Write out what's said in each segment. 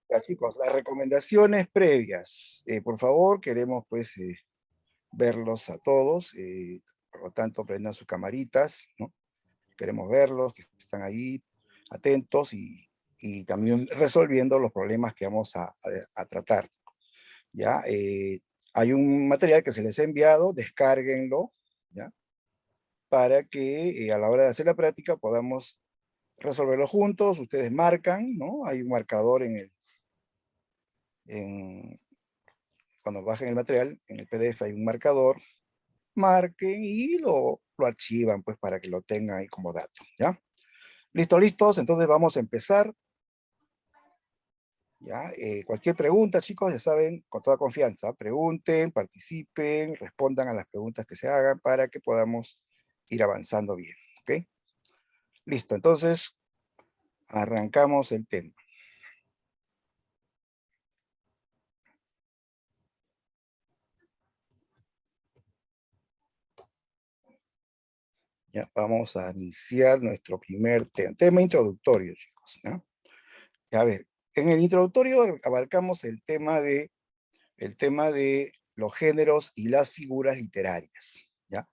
Ya, chicos, las recomendaciones previas. Por favor, queremos pues verlos a todos. Por lo tanto, prendan sus camaritas, ¿no? Queremos verlos, que están ahí atentos y también resolviendo los problemas que vamos a tratar. ¿Ya? Hay un material que se les ha enviado, descárguenlo, ¿ya? Para que a la hora de hacer la práctica podamos resolverlo juntos. Ustedes marcan, ¿no? Hay un marcador en, cuando bajen el material, en el PDF hay un marcador, marquen y lo archivan, pues, para que lo tengan ahí como dato, ¿ya? ¿Listo, listos? Entonces vamos a empezar. ¿Ya? Cualquier pregunta, chicos, ya saben, con toda confianza, pregunten, participen, respondan a las preguntas que se hagan para que podamos ir avanzando bien, ¿ok? Listo, entonces, arrancamos el tema. Ya, vamos a iniciar nuestro primer tema introductorio, chicos, ¿ya? A ver, en el introductorio abarcamos el tema de los géneros y las figuras literarias, ¿ya?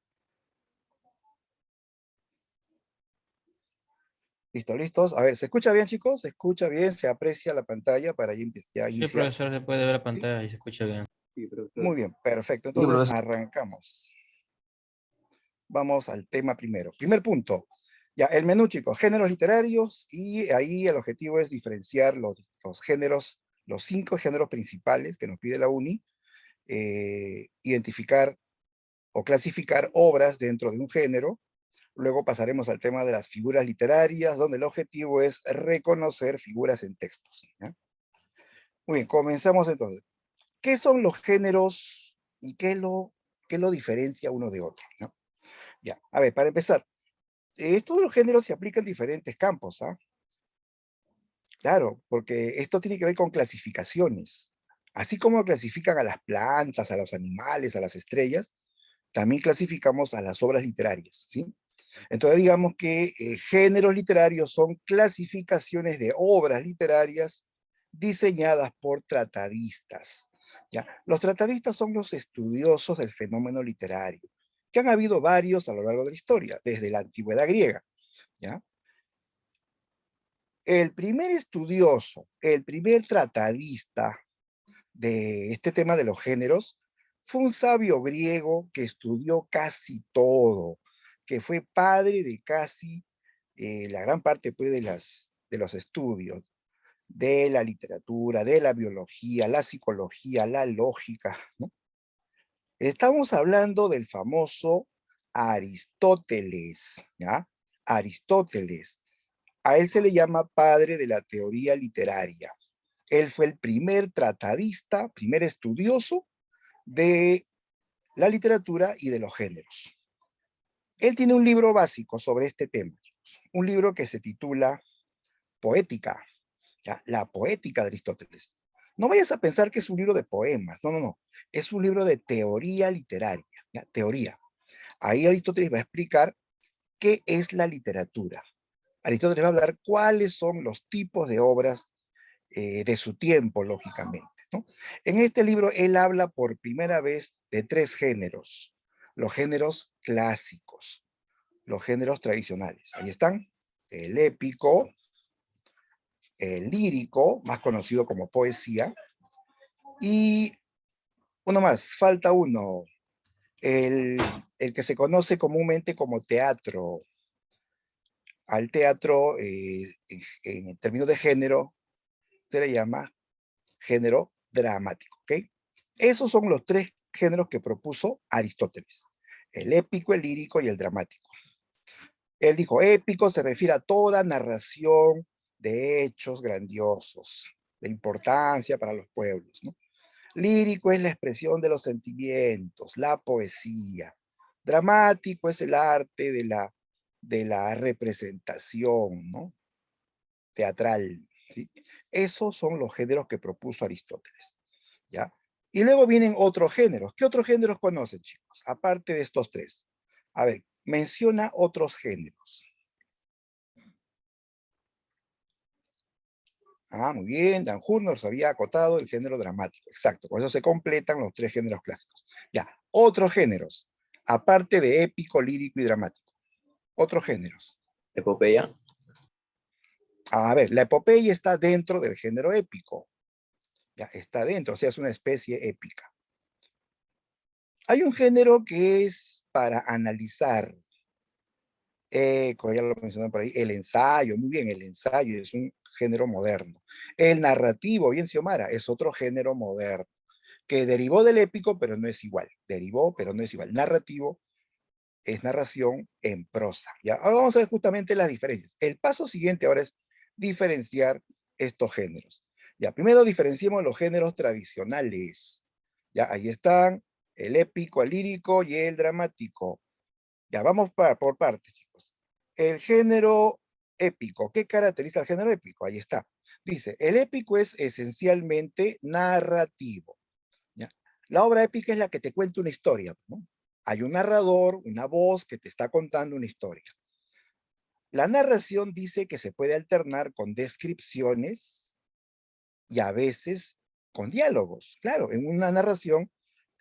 ¿Listo, listos? A ver, ¿se escucha bien, chicos? ¿Se escucha bien? ¿Se aprecia la pantalla para ya Sí, iniciar? profesor, se puede ver la ¿Sí? pantalla y se escucha bien. Sí, profesor. Muy bien, perfecto. Sí, Entonces, profesor. arrancamos. Vamos al tema primero. Primer punto. Ya, el menú, chicos, géneros literarios, y ahí el objetivo es diferenciar los géneros, los 5 géneros principales que nos pide la UNI, identificar o clasificar obras dentro de un género. Luego pasaremos al tema de las figuras literarias, donde el objetivo es reconocer figuras en textos, ¿ya? Muy bien, comenzamos entonces. ¿Qué son los géneros y qué lo diferencia uno de otro, ¿no? Ya, a ver, para empezar, todos los géneros se aplican en diferentes campos, ¿ah? Claro, porque esto tiene que ver con clasificaciones. Así como clasifican a las plantas, a los animales, a las estrellas, también clasificamos a las obras literarias, ¿sí? Entonces digamos que géneros literarios son clasificaciones de obras literarias diseñadas por tratadistas, ¿ya? Los tratadistas son los estudiosos del fenómeno literario, que han habido varios a lo largo de la historia, desde la antigüedad griega, ¿ya? El primer estudioso, el primer tratadista de este tema de los géneros, fue un sabio griego que estudió casi todo, que fue padre de casi la gran parte pues, de los estudios, de la literatura, de la biología, la psicología, la lógica, ¿no? Estamos hablando del famoso Aristóteles, ¿ya? Aristóteles. A él se le llama padre de la teoría literaria. Él fue el primer tratadista, primer estudioso de la literatura y de los géneros. Él tiene un libro básico sobre este tema, un libro que se titula Poética, ¿ya? La poética de Aristóteles. No vayas a pensar que es un libro de poemas, no, no, no. Es un libro de teoría literaria, ¿ya? Teoría. Ahí Aristóteles va a explicar qué es la literatura. Aristóteles va a hablar cuáles son los tipos de obras de su tiempo, lógicamente, ¿no? En este libro él habla por primera vez de 3 géneros, los géneros clásicos, los géneros tradicionales. Ahí están, el épico, el lírico, más conocido como poesía, y uno más, falta uno, el, el que se conoce comúnmente como teatro. Al teatro, en términos de género, se le llama género dramático, ¿ok? Esos son los 3 géneros que propuso Aristóteles, el épico, el lírico y el dramático. Él dijo, épico se refiere a toda narración de hechos grandiosos, de importancia para los pueblos, ¿no? Lírico es la expresión de los sentimientos, la poesía. Dramático es el arte de la representación, ¿no? Teatral, ¿sí? Esos son los géneros que propuso Aristóteles, ¿ya? Y luego vienen otros géneros. ¿Qué otros géneros conocen, chicos? Aparte de estos 3. A ver, menciona otros géneros. Ah, muy bien, Danjur nos había acotado el género dramático. Exacto, con eso se completan los 3 géneros clásicos. Ya, otros géneros, aparte de épico, lírico y dramático. Otros géneros. Epopeya. A ver, la epopeya está dentro del género épico. Ya, está dentro, o sea, es una especie épica. Hay un género que es para analizar, como ya lo mencioné por ahí, el ensayo, muy bien, el ensayo es un género moderno. El narrativo, bien Xiomara, es otro género moderno, que derivó del épico, pero no es igual. Derivó, pero no es igual. Narrativo es narración en prosa. ¿Ya? Ahora vamos a ver justamente las diferencias. El paso siguiente ahora es diferenciar estos géneros. Ya, primero diferenciemos los géneros tradicionales. Ya, ahí están el épico, el lírico y el dramático. Ya, vamos por partes, chicos. El género épico. ¿Qué caracteriza el género épico? Ahí está. Dice, el épico es esencialmente narrativo. ¿Ya? La obra épica es la que te cuenta una historia, ¿no? Hay un narrador, una voz que te está contando una historia. La narración dice que se puede alternar con descripciones y a veces con diálogos. Claro, en una narración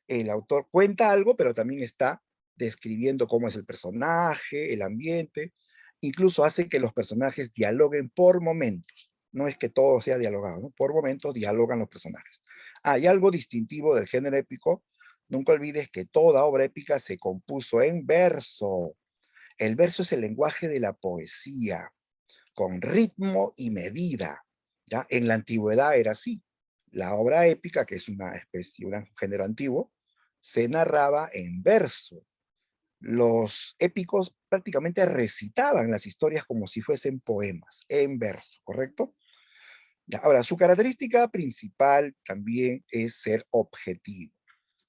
el autor cuenta algo, pero también está describiendo cómo es el personaje, el ambiente, incluso hace que los personajes dialoguen por momentos. No es que todo sea dialogado, ¿no? Por momentos dialogan los personajes. Hay algo distintivo del género épico. Nunca olvides que toda obra épica se compuso en verso. El verso es el lenguaje de la poesía, con ritmo y medida. ¿Ya? En la antigüedad era así. La obra épica, que es una especie, un género antiguo, se narraba en verso. Los épicos prácticamente recitaban las historias como si fuesen poemas, en verso, ¿correcto? Ya, ahora, su característica principal también es ser objetivo.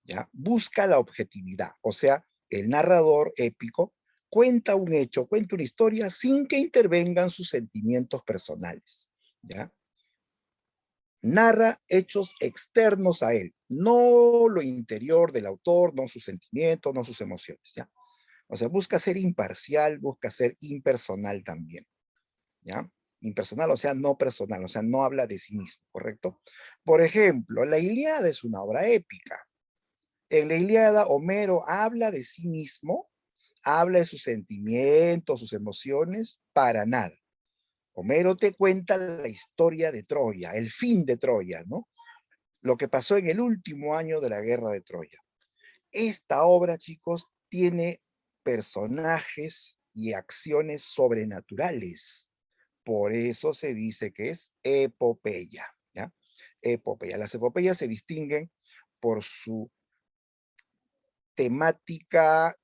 ¿Ya? Busca la objetividad, o sea, el narrador épico cuenta un hecho, cuenta una historia sin que intervengan sus sentimientos personales. ¿Ya? Narra hechos externos a él, no lo interior del autor, no sus sentimientos, no sus emociones. ¿Ya? O sea, busca ser imparcial, busca ser impersonal también. ¿Ya? Impersonal, o sea, no personal, o sea, no habla de sí mismo, ¿correcto? Por ejemplo, la Ilíada es una obra épica. En la Ilíada, Homero habla de sí mismo, habla de sus sentimientos, sus emociones, para nada. Homero te cuenta la historia de Troya, el fin de Troya, ¿no? Lo que pasó en el último año de la guerra de Troya. Esta obra, chicos, tiene personajes y acciones sobrenaturales. Por eso se dice que es epopeya, ¿ya? Epopeya. Las epopeyas se distinguen por su temática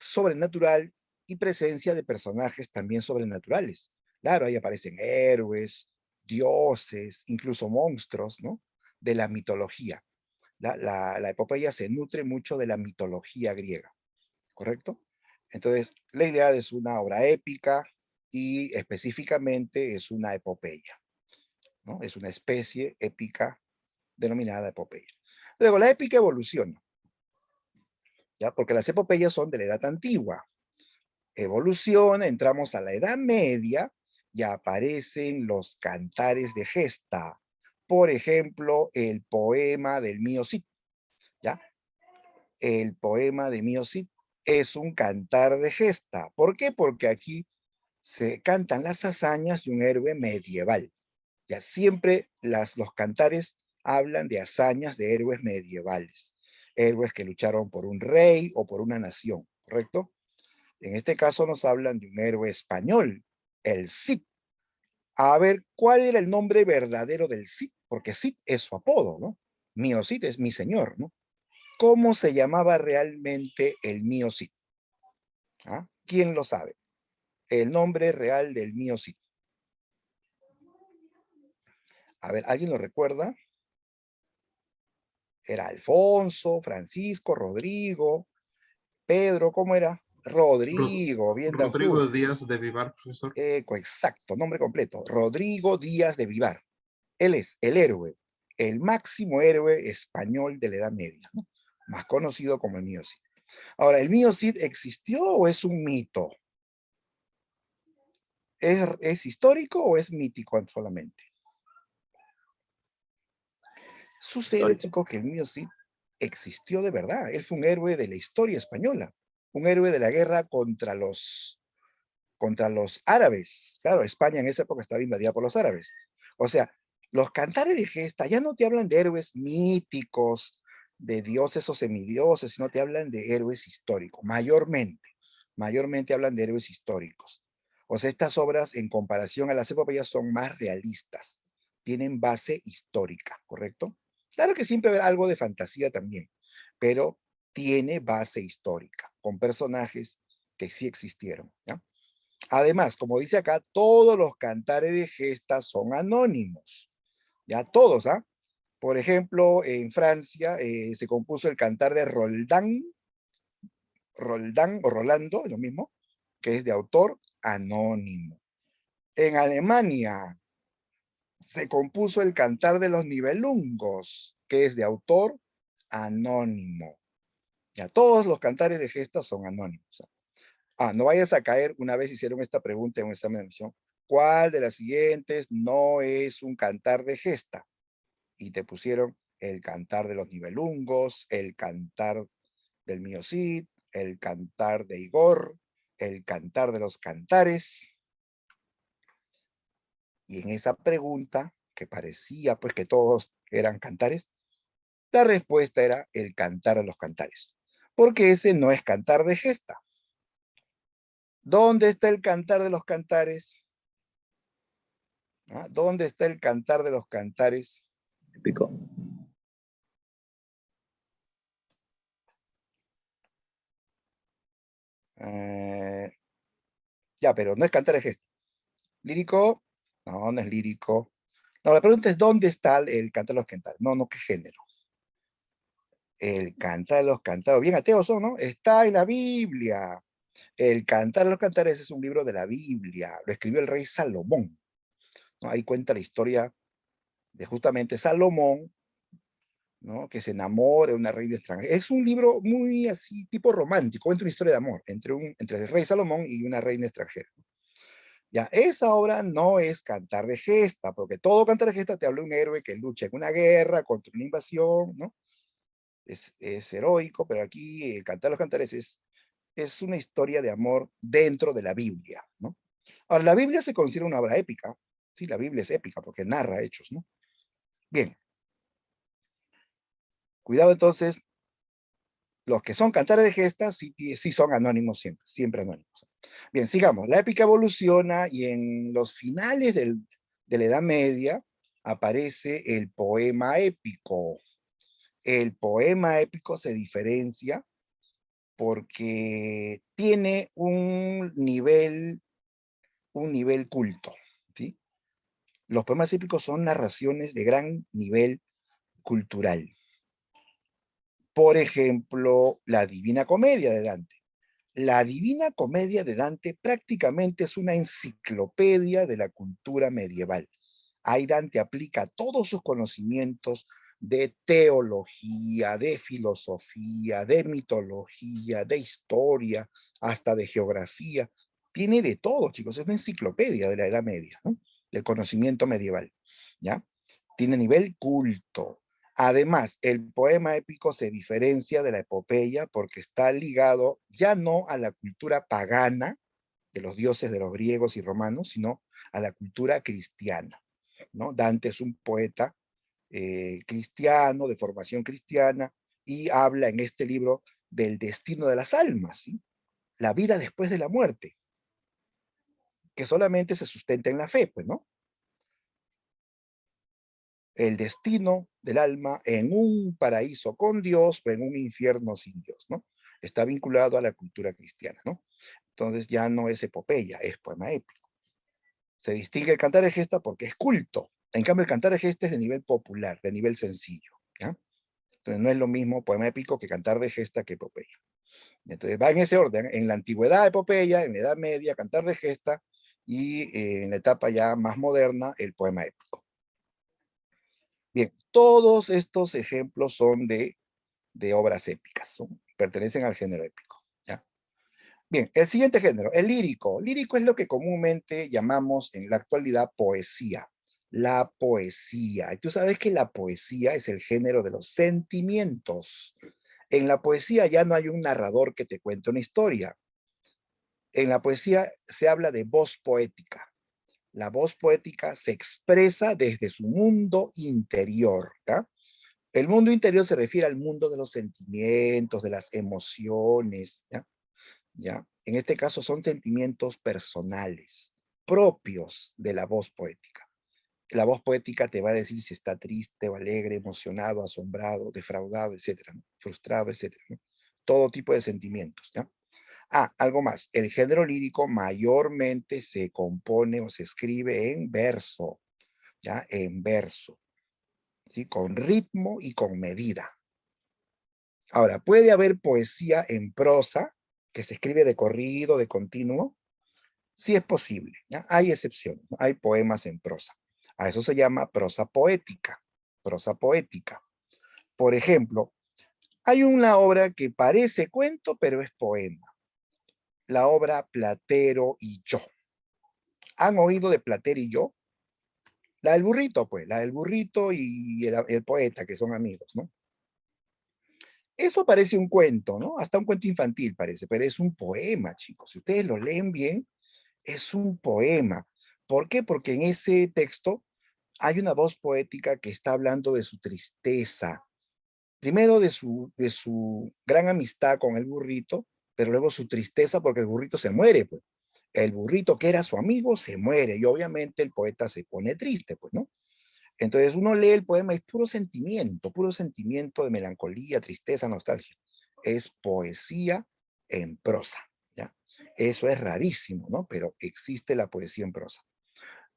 sobrenatural y presencia de personajes también sobrenaturales. Claro, ahí aparecen héroes, dioses, incluso monstruos, ¿no? De la mitología. La epopeya se nutre mucho de la mitología griega, ¿correcto? Entonces, la Ilíada es una obra épica y específicamente es una epopeya, ¿no? Es una especie épica denominada epopeya. Luego, la épica evoluciona, ¿ya? Porque las epopeyas son de la edad antigua. Evoluciona, entramos a la Edad Media y aparecen los cantares de gesta. Por ejemplo, el poema del Mío Cid, ¿ya? El poema de Mío Cid es un cantar de gesta. ¿Por qué? Porque aquí se cantan las hazañas de un héroe medieval. Ya siempre los cantares hablan de hazañas de héroes medievales, héroes que lucharon por un rey o por una nación, ¿correcto? En este caso nos hablan de un héroe español, el Cid. A ver, ¿cuál era el nombre verdadero del Cid? Porque Cid es su apodo, ¿no? Mío Cid es mi señor, ¿no? ¿Cómo se llamaba realmente el Mío Cid? ¿Ah? ¿Quién lo sabe? El nombre real del Mío Cid. A ver, ¿alguien lo recuerda? Era Alfonso, Francisco, Rodrigo, Pedro, ¿cómo era? Rodrigo, bien Rodrigo Danjur. Díaz de Vivar, profesor. Exacto, nombre completo. Rodrigo Díaz de Vivar. Él es el héroe, el máximo héroe español de la Edad Media, ¿no? Más conocido como el Mío Cid. Ahora, ¿el Mío Cid existió o es un mito? ¿Es histórico o es mítico solamente? Sucede, Histórico. chicos, que el mío Cid existió de verdad. Él fue un héroe de la historia española, un héroe de la guerra contra los árabes. Claro, España en esa época estaba invadida por los árabes. O sea, los cantares de gesta ya no te hablan de héroes míticos, de dioses o semidioses, sino te hablan de héroes históricos, mayormente hablan de héroes históricos. O sea, estas obras en comparación a las epopeyas son más realistas, tienen base histórica, ¿correcto? Claro que siempre habrá algo de fantasía también, pero tiene base histórica, con personajes que sí existieron, ¿ya? Además, como dice acá, todos los cantares de gesta son anónimos. Ya todos, ¿ah? Por ejemplo, en Francia se compuso el cantar de Roldán o Rolando, lo mismo, que es de autor anónimo. En Alemania se compuso el cantar de los Nibelungos, que es de autor anónimo. Ya todos los cantares de gesta son anónimos. No vayas a caer, una vez hicieron esta pregunta en un examen de admisión, ¿cuál de las siguientes no es un cantar de gesta? Y te pusieron el cantar de los Nibelungos, el cantar del Mío Cid, el cantar de Igor, el cantar de los cantares. Y en esa pregunta, que parecía pues que todos eran cantares, la respuesta era el cantar de los cantares, porque ese no es cantar de gesta. ¿Dónde está el cantar de los cantares? ¿Dónde está el cantar de los cantares? Épico. Ya, pero no es cantar de gesta. ¿Lírico? No, no es lírico. No, la pregunta es ¿dónde está el cantar de los cantares? No, no, ¿qué género? El cantar de los cantares. Bien ateos son, ¿no? Está en la Biblia. El cantar de los cantares es un libro de la Biblia. Lo escribió el rey Salomón, ¿no? Ahí cuenta la historia de justamente Salomón, ¿no? Que se enamora de una reina extranjera. Es un libro muy así, tipo romántico, cuenta una historia de amor entre el rey Salomón y una reina extranjera. Ya, esa obra no es cantar de gesta, porque todo cantar de gesta te habla de un héroe que lucha en una guerra contra una invasión, ¿no? Es heroico, pero aquí el Cantar de los Cantares es una historia de amor dentro de la Biblia, ¿no? Ahora, la Biblia se considera una obra épica. Sí, la Biblia es épica porque narra hechos, ¿no? Bien. Cuidado entonces, los que son cantares de gesta sí son anónimos siempre, siempre anónimos. Bien, sigamos. La épica evoluciona y en los finales de la Edad Media aparece el poema épico. El poema épico se diferencia porque tiene un nivel culto, ¿sí? Los poemas épicos son narraciones de gran nivel cultural. Por ejemplo, la Divina Comedia de Dante. La Divina Comedia de Dante prácticamente es una enciclopedia de la cultura medieval. Ahí Dante aplica todos sus conocimientos de teología, de filosofía, de mitología, de historia, hasta de geografía. Tiene de todo, chicos, es una enciclopedia de la Edad Media, ¿no? Del conocimiento medieval, ¿ya? Tiene nivel culto. Además, el poema épico se diferencia de la epopeya porque está ligado ya no a la cultura pagana de los dioses de los griegos y romanos, sino a la cultura cristiana, ¿no? Dante es un poeta cristiano, de formación cristiana, y habla en este libro del destino de las almas, ¿sí? La vida después de la muerte, que solamente se sustenta en la fe, pues, ¿no? El destino del alma en un paraíso con Dios o en un infierno sin Dios, ¿no? Está vinculado a la cultura cristiana, ¿no? Entonces ya no es epopeya, es poema épico. Se distingue el cantar de gesta porque es culto. En cambio, el cantar de gesta es de nivel popular, de nivel sencillo, ¿ya? Entonces no es lo mismo poema épico que cantar de gesta que epopeya. Entonces va en ese orden. En la antigüedad, epopeya; en la Edad Media, cantar de gesta; y en la etapa ya más moderna, el poema épico. Bien, todos estos ejemplos son de obras épicas, ¿no? Pertenecen al género épico, ¿ya? Bien, el siguiente género, el lírico. Lírico es lo que comúnmente llamamos en la actualidad poesía. La poesía. Y tú sabes que la poesía es el género de los sentimientos. En la poesía ya no hay un narrador que te cuente una historia. En la poesía se habla de voz poética. La voz poética se expresa desde su mundo interior. ¿Ya? El mundo interior se refiere al mundo de los sentimientos, de las emociones. ¿Ya? ¿Ya? En este caso son sentimientos personales, propios de la voz poética. La voz poética te va a decir si está triste o alegre, emocionado, asombrado, defraudado, etcétera, ¿no? Frustrado, etcétera, ¿no? Todo tipo de sentimientos, ¿ya? Ah, algo más. El género lírico mayormente se compone o se escribe en verso, ¿ya? En verso, ¿sí? Con ritmo y con medida. Ahora, puede haber poesía en prosa, que se escribe de corrido, de continuo. Sí es posible, ¿ya? Hay excepciones, ¿no? Hay poemas en prosa. A eso se llama prosa poética. Prosa poética. Por ejemplo, hay una obra que parece cuento, pero es poema. La obra Platero y yo. ¿Han oído de Platero y yo? La del burrito, pues, la del burrito y el poeta, que son amigos, ¿no? Eso parece un cuento, ¿no? Hasta un cuento infantil parece, pero es un poema, chicos. Si ustedes lo leen bien, es un poema. ¿Por qué? Porque en ese texto hay una voz poética que está hablando de su tristeza. Primero de su gran amistad con el burrito, pero luego su tristeza porque el burrito se muere, pues. El burrito que era su amigo se muere y obviamente el poeta se pone triste, pues, ¿no? Entonces uno lee el poema y es puro sentimiento de melancolía, tristeza, nostalgia. Es poesía en prosa, ¿ya? Eso es rarísimo, ¿no? Pero existe la poesía en prosa.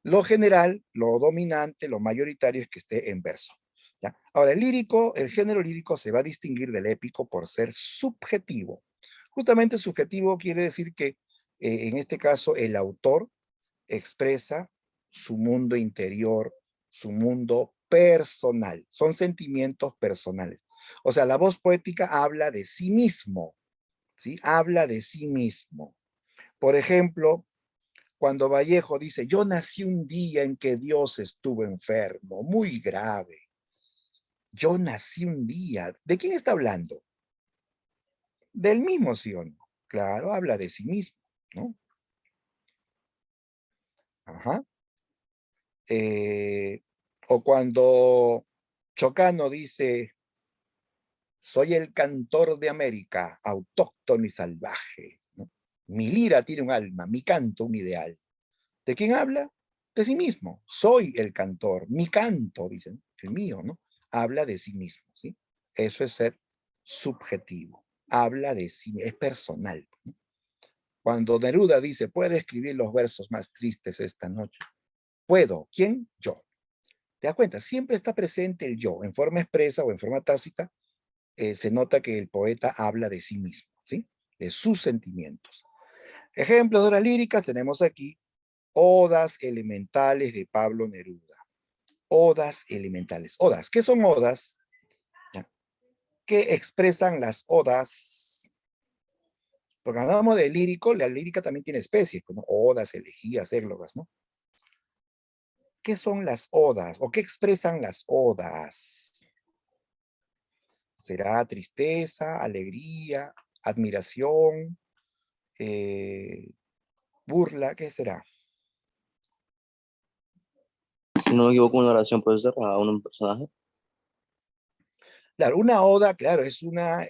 Lo general, lo dominante, lo mayoritario es que esté en verso, ¿ya? Ahora, el género lírico se va a distinguir del épico por ser subjetivo. Justamente subjetivo quiere decir que en este caso el autor expresa su mundo interior, su mundo personal. Son sentimientos personales. O sea, la voz poética habla de sí mismo, ¿sí? Habla de sí mismo. Por ejemplo, cuando Vallejo dice, yo nací un día en que Dios estuvo enfermo, muy grave. Yo nací un día. ¿De quién está hablando? Del mismo, ¿sí o no? Claro, habla de sí mismo, ¿no? Ajá. Eh, o cuando Chocano dice, soy el cantor de América, autóctono y salvaje, ¿no? Mi lira tiene un alma, mi canto un ideal. ¿De quién habla? De sí mismo. Soy el cantor, mi canto, dicen, el mío, ¿no? Habla de sí mismo, ¿sí? Eso es ser subjetivo. Habla de sí, es personal, ¿no? Cuando Neruda dice, puede escribir los versos más tristes esta noche. Puedo. ¿Quién? Yo. ¿Te das cuenta? Siempre está presente el yo, en forma expresa o en forma tácita. Se nota que el poeta habla de sí mismo, ¿sí? De sus sentimientos. Ejemplos de obras líricas tenemos aquí Odas elementales de Pablo Neruda. Odas elementales. Odas. ¿Qué son odas? ¿Ya? ¿Qué expresan las odas? Porque cuando hablamos de lírico, la lírica también tiene especies, como odas, elegías, églogas, ¿no? ¿Qué son las odas? ¿O qué expresan las odas? ¿Será tristeza, alegría, admiración, eh, burla? ¿Qué será? Si no me equivoco, una oración puede ser a un personaje. Claro, una oda, claro, es una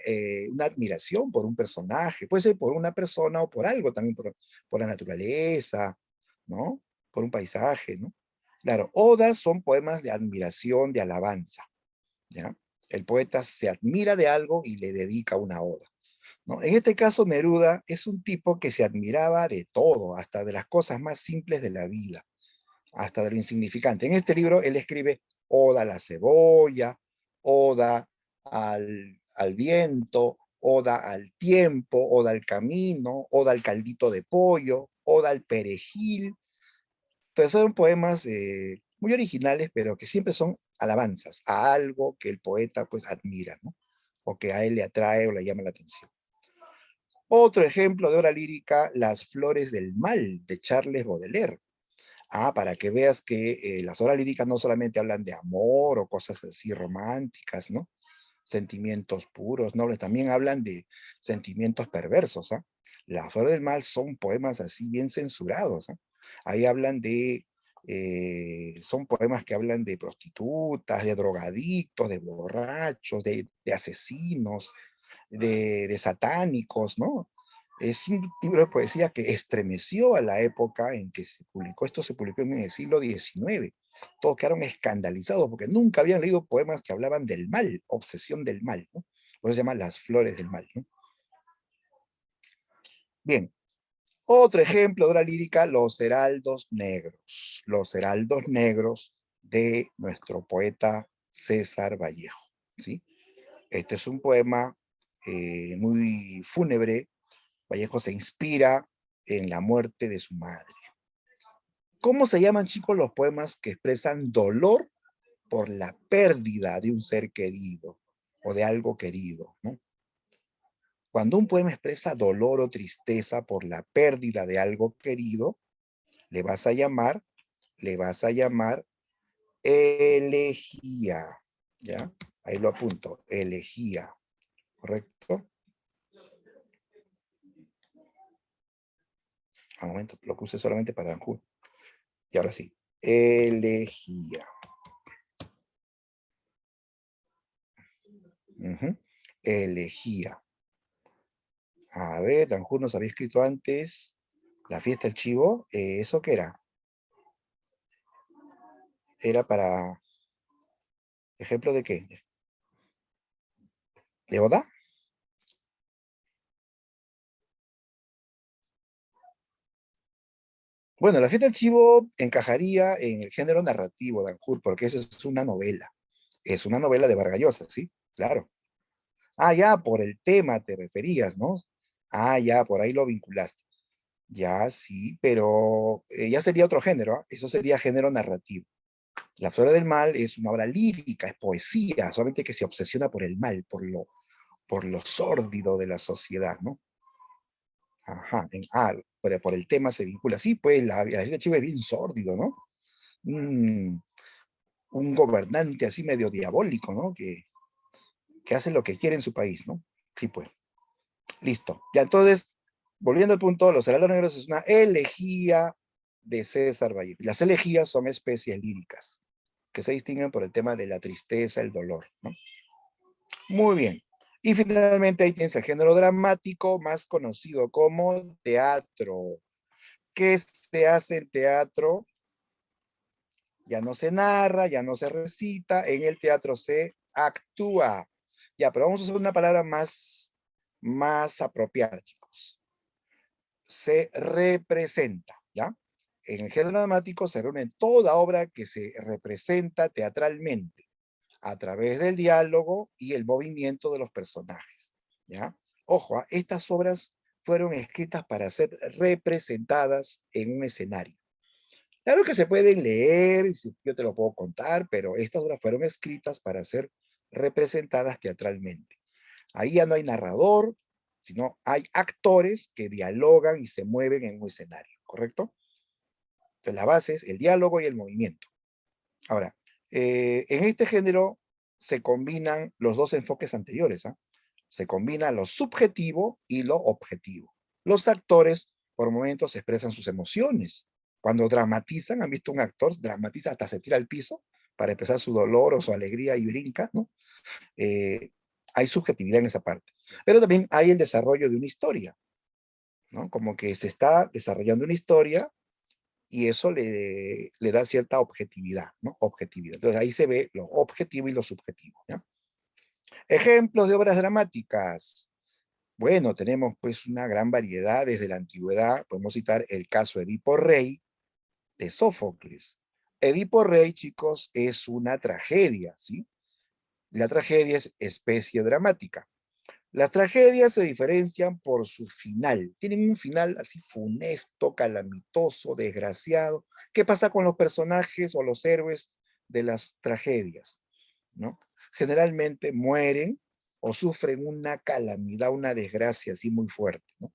admiración por un personaje, puede ser por una persona o por algo también, por la naturaleza, ¿no? Por un paisaje, ¿no? Claro, odas son poemas de admiración, de alabanza, ¿ya? El poeta se admira de algo y le dedica una oda, ¿no? En este caso, Neruda es un tipo que se admiraba de todo, hasta de las cosas más simples de la vida, hasta de lo insignificante. En este libro él escribe Oda a la cebolla, Oda al viento, Oda al tiempo, Oda al camino, Oda al caldito de pollo, Oda al perejil. Entonces son poemas muy originales, pero que siempre son alabanzas a algo que el poeta pues admira, ¿no? O que a él le atrae o le llama la atención. Otro ejemplo de obra lírica, Las flores del mal, de Charles Baudelaire. Para que veas que las obras líricas no solamente hablan de amor o cosas así románticas, ¿no? Sentimientos puros, nobles, también hablan de sentimientos perversos, ¿ah? Las Flores del Mal son poemas así bien censurados, ¿ah? Ahí hablan son poemas que hablan de prostitutas, de drogadictos, de borrachos, de asesinos, de satánicos, ¿no? Es un libro de poesía que estremeció a la época en que se publicó. Esto se publicó en el siglo XIX. Todos quedaron escandalizados porque nunca habían leído poemas que hablaban del mal, obsesión del mal, ¿no? Por eso se llama Las Flores del Mal, ¿no? Bien, otro ejemplo de la lírica, Los Heraldos Negros. Los Heraldos Negros de nuestro poeta César Vallejo, ¿sí? Este es un poema muy fúnebre. Vallejo se inspira en la muerte de su madre. ¿Cómo se llaman, chicos, los poemas que expresan dolor por la pérdida de un ser querido o de algo querido, ¿no? Cuando un poema expresa dolor o tristeza por la pérdida de algo querido, le vas a llamar, le vas a llamar elegía, ¿ya? Ahí lo apunto, elegía, ¿correcto? Al momento, lo puse solamente para Danjur. Y ahora sí, elegía. Elegía. A ver, Danjur nos había escrito antes la fiesta del chivo. ¿Eso qué era? Era para... ¿Ejemplo de qué? ¿De Oda? Bueno, la fiesta del chivo encajaría en el género narrativo, Danjur, porque eso es una novela. Es una novela de Vargas Llosa, ¿sí? Claro. Ya, por el tema te referías, ¿no? Ya, por ahí lo vinculaste. Ya, sí, pero ya sería otro género, ¿ah? Eso sería género narrativo. La Flor del Mal es una obra lírica, es poesía, solamente que se obsesiona por el mal, por lo sórdido de la sociedad, ¿no? Ajá, pero por el tema se vincula. Sí, pues la vida de Chivo es bien sórdido, ¿no? Un, un gobernante así medio diabólico, ¿no? Que hace lo que quiere en su país, ¿no? Sí, pues. Listo. Ya entonces, volviendo al punto, Los Heraldos Negros es una elegía de César Vallejo. Las elegías son especies líricas que se distinguen por el tema de la tristeza, el dolor, ¿no? Muy bien. Y finalmente ahí tienes el género dramático, más conocido como teatro. ¿Qué se hace en teatro? Ya no se narra, ya no se recita, en el teatro se actúa. Ya, pero vamos a usar una palabra más apropiada, chicos. Se representa, ¿ya? En el género dramático se reúne toda obra que se representa teatralmente a través del diálogo y el movimiento de los personajes, ¿ya? Ojo, estas obras fueron escritas para ser representadas en un escenario. Claro que se pueden leer, yo te lo puedo contar, pero estas obras fueron escritas para ser representadas teatralmente. Ahí ya no hay narrador, sino hay actores que dialogan y se mueven en un escenario, ¿correcto? Entonces la base es el diálogo y el movimiento. Ahora, en este género se combinan los dos enfoques anteriores, ¿ah? Se combina lo subjetivo y lo objetivo. Los actores por momentos expresan sus emociones. Cuando dramatizan, han visto un actor dramatiza hasta se tira al piso para expresar su dolor o su alegría y brinca, ¿no? Hay subjetividad en esa parte. Pero también hay el desarrollo de una historia, ¿no? Como que se está desarrollando una historia y eso le da cierta objetividad, ¿no? Objetividad. Entonces ahí se ve lo objetivo y lo subjetivo, ¿ya? Ejemplos de obras dramáticas. Bueno, tenemos pues una gran variedad desde la antigüedad. Podemos citar el caso Edipo Rey de Sófocles. Edipo Rey, chicos, es una tragedia, ¿sí? La tragedia es especie dramática. Las tragedias se diferencian por su final. Tienen un final así funesto, calamitoso, desgraciado. ¿Qué pasa con los personajes o los héroes de las tragedias? ¿No? Generalmente mueren o sufren una calamidad, una desgracia así muy fuerte, ¿no?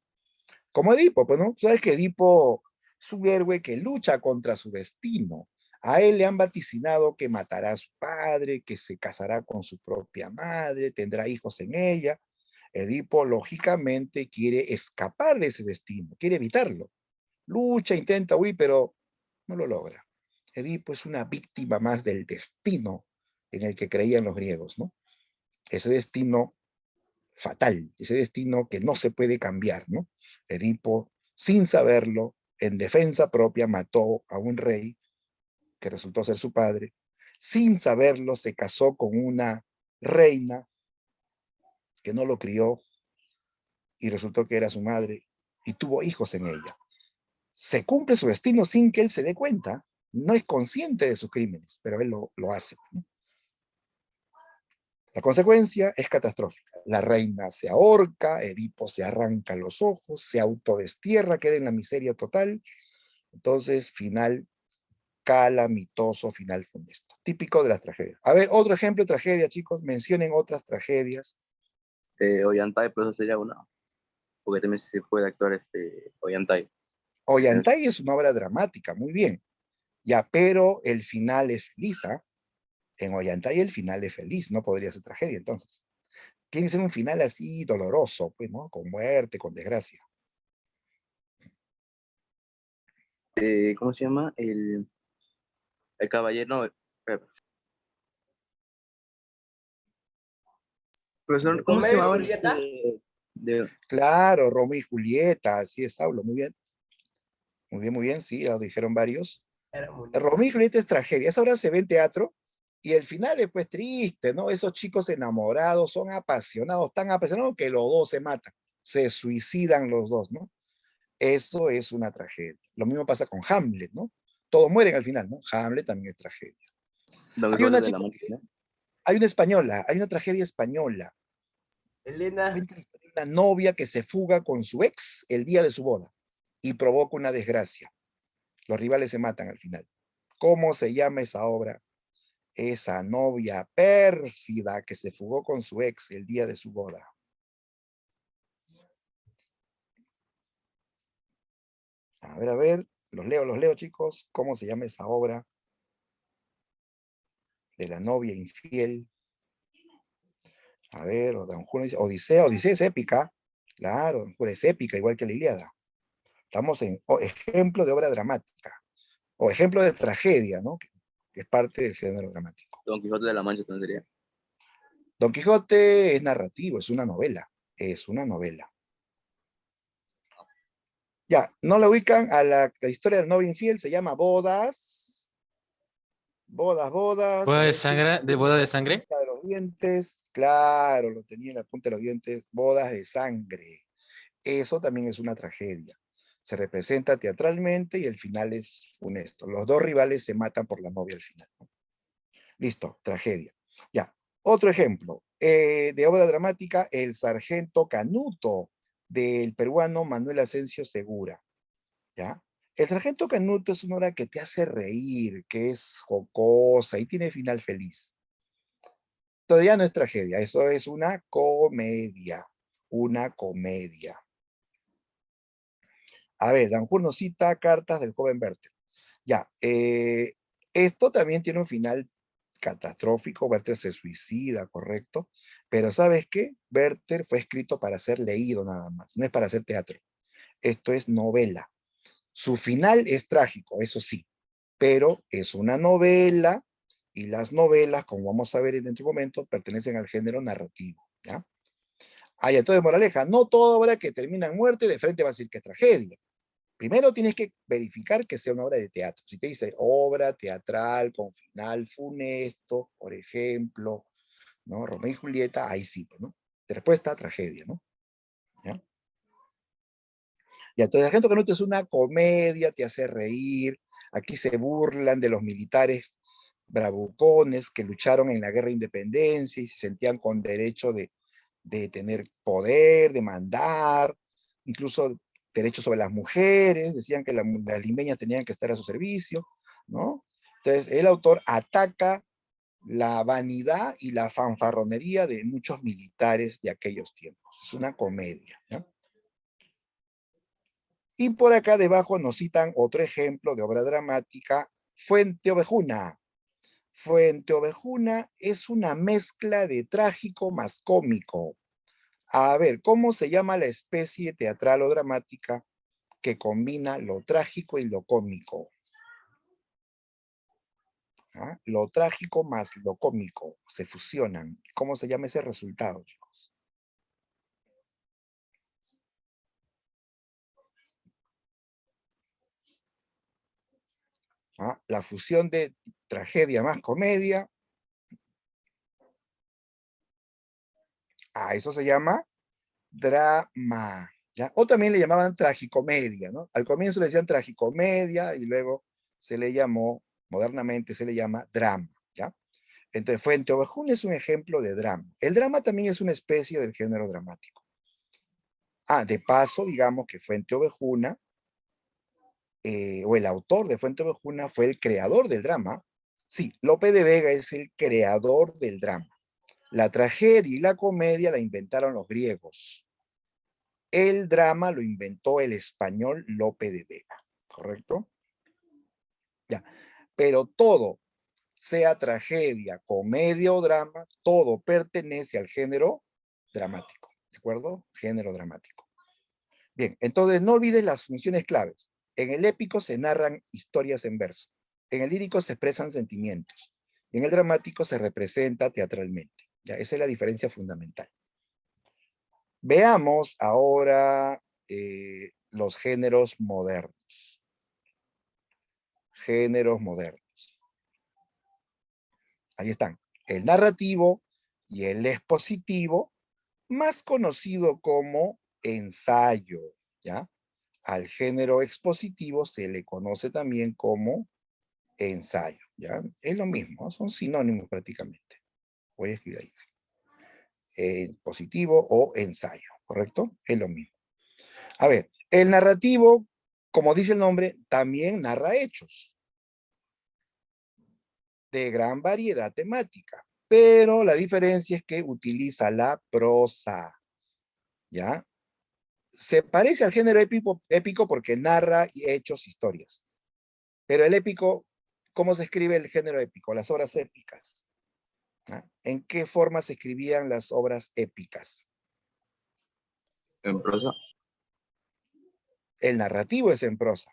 Como Edipo, pues, ¿no? Sabes que Edipo Es un héroe que lucha contra su destino. A él le han vaticinado que matará a su padre, que se casará con su propia madre, tendrá hijos en ella. Edipo, lógicamente, quiere escapar de ese destino, quiere evitarlo. Lucha, intenta huir, pero no lo logra. Edipo es una víctima más del destino en el que creían los griegos, ¿no? Ese destino fatal, ese destino que no se puede cambiar, ¿no? Edipo, sin saberlo, en defensa propia, mató a un rey que resultó ser su padre. Sin saberlo, se casó con una reina que no lo crió y resultó que era su madre y tuvo hijos en ella. Se cumple su destino sin que él se dé cuenta, no es consciente de sus crímenes, pero él lo hace, ¿no? La consecuencia es catastrófica. La reina se ahorca, Edipo se arranca los ojos, se autodestierra, queda en la miseria total. Entonces, final calamitoso, final funesto. Típico de las tragedias. A ver, otro ejemplo de tragedia, chicos. Mencionen otras tragedias. Ollantay, pero eso sería una, porque también se puede actuar Ollantay. Ollantay es una obra dramática, muy bien. Ya, pero el final es feliz, ¿ah? En Ollantay el final es feliz, no podría ser tragedia, entonces. Tiene que ser un final así doloroso, pues, ¿no? Con muerte, con desgracia. ¿Cómo se llama? El caballero, no, profesor, ¿cómo se ¿Romeo y llamaban Julieta? Claro, Romeo y Julieta, así es, hablo, muy bien. Muy bien, sí, ya lo dijeron varios. Era muy Romeo y Julieta es tragedia, esa obra se ve en teatro y el final es pues triste, ¿no? Esos chicos enamorados son apasionados, tan apasionados que los dos se matan, se suicidan los dos, ¿no? Eso es una tragedia. Lo mismo pasa con Hamlet, ¿no? Todos mueren al final, ¿no? Hamlet también es tragedia. Don Hay Quijote una de la chica, Mancha, ¿no? hay una española, hay una tragedia española. Elena, Cuenta la historia de una novia que se fuga con su ex el día de su boda y provoca una desgracia. Los rivales se matan al final. ¿Cómo se llama esa obra? Esa novia pérfida que se fugó con su ex el día de su boda. A ver, los leo, chicos. ¿Cómo se llama esa obra de la novia infiel? A ver, o Don Juan dice, Odisea, Odisea es épica. Claro, Don Juan es épica, igual que la Ilíada. Estamos en ejemplo de obra dramática, o ejemplo de tragedia, ¿no? Que es parte del género dramático. Don Quijote de la Mancha también sería. Don Quijote es narrativo, es una novela. Es una novela. Ya, no la ubican a la historia del novio infiel, se llama Bodas. Bodas. ¿Boda A de ver, ¿quién sangre? ¿De boda de la sangre? punta de los dientes? Claro, lo tenía en la punta de los dientes. Bodas de sangre. Eso también es una tragedia. Se representa teatralmente y el final es funesto. Los dos rivales se matan por la novia al final, ¿no? Listo, tragedia. Ya, otro ejemplo de obra dramática, El sargento Canuto, del peruano Manuel Asensio Segura. ¿Ya? El sargento Canuto es una obra que te hace reír, que es jocosa y tiene final feliz. Todavía no es tragedia, eso es una comedia. Una comedia. A ver, Danjur nos cita cartas del joven Werther. Ya, esto también tiene un final catastrófico. Werther se suicida, correcto. Pero ¿sabes qué? Werther fue escrito para ser leído nada más, no es para hacer teatro. Esto es novela. Su final es trágico, eso sí, pero es una novela y las novelas, como vamos a ver dentro de un momento, pertenecen al género narrativo, ¿ya? Ah, entonces, moraleja, no toda obra que termina en muerte de frente va a decir que es tragedia. Primero tienes que verificar que sea una obra de teatro. Si te dice obra teatral con final funesto, por ejemplo, ¿no? Romeo y Julieta, ahí sí, pues, ¿no? Respuesta, tragedia, ¿no? ¿Ya? Y entonces el Sargento Canuto es una comedia, te hace reír. Aquí se burlan de los militares bravucones que lucharon en la guerra de independencia y se sentían con derecho de tener poder, de mandar, incluso derechos sobre las mujeres, decían que las limeñas tenían que estar a su servicio, ¿no? Entonces el autor ataca la vanidad y la fanfarronería de muchos militares de aquellos tiempos. Es una comedia, ¿no? Y por acá debajo nos citan otro ejemplo de obra dramática, Fuente Ovejuna. Fuente Ovejuna es una mezcla de trágico más cómico. A ver, ¿cómo se llama la especie teatral o dramática que combina lo trágico y lo cómico? ¿Ah? Lo trágico más lo cómico se fusionan. ¿Cómo se llama ese resultado, chicos? ¿Ah? La fusión de tragedia más comedia. Eso se llama drama. ¿Ya? O también le llamaban tragicomedia, ¿no? Al comienzo le decían tragicomedia y luego se le llamó, modernamente se le llama drama, ¿ya? Entonces, Fuente Ovejuna es un ejemplo de drama. El drama también es una especie del género dramático. De paso, digamos que Fuente Ovejuna, o el autor de Fuente Ovejuna fue el creador del drama. Sí, Lope de Vega es el creador del drama. La tragedia y la comedia la inventaron los griegos. El drama lo inventó el español Lope de Vega, ¿correcto? Ya. Pero todo, sea tragedia, comedia o drama, todo pertenece al género dramático, ¿de acuerdo? Género dramático. Bien, entonces no olvides las funciones claves. En el épico se narran historias en verso. En el lírico se expresan sentimientos. Y en el dramático se representa teatralmente. Ya, esa es la diferencia fundamental. Veamos ahora los géneros modernos. Géneros modernos. Ahí están. El narrativo y el expositivo, más conocido como ensayo, ¿ya? Al género expositivo se le conoce también como ensayo, ¿ya? Es lo mismo, son sinónimos prácticamente. Voy a escribir ahí. Expositivo o ensayo, ¿correcto? Es lo mismo. A ver, el narrativo, como dice el nombre, también narra hechos de gran variedad temática, pero la diferencia es que utiliza la prosa, ¿ya? Se parece al género épico porque narra hechos, historias. Pero el épico, ¿cómo se escribe el género épico? Las obras épicas. ¿Ah? ¿En qué forma se escribían las obras épicas? En prosa. El narrativo es en prosa.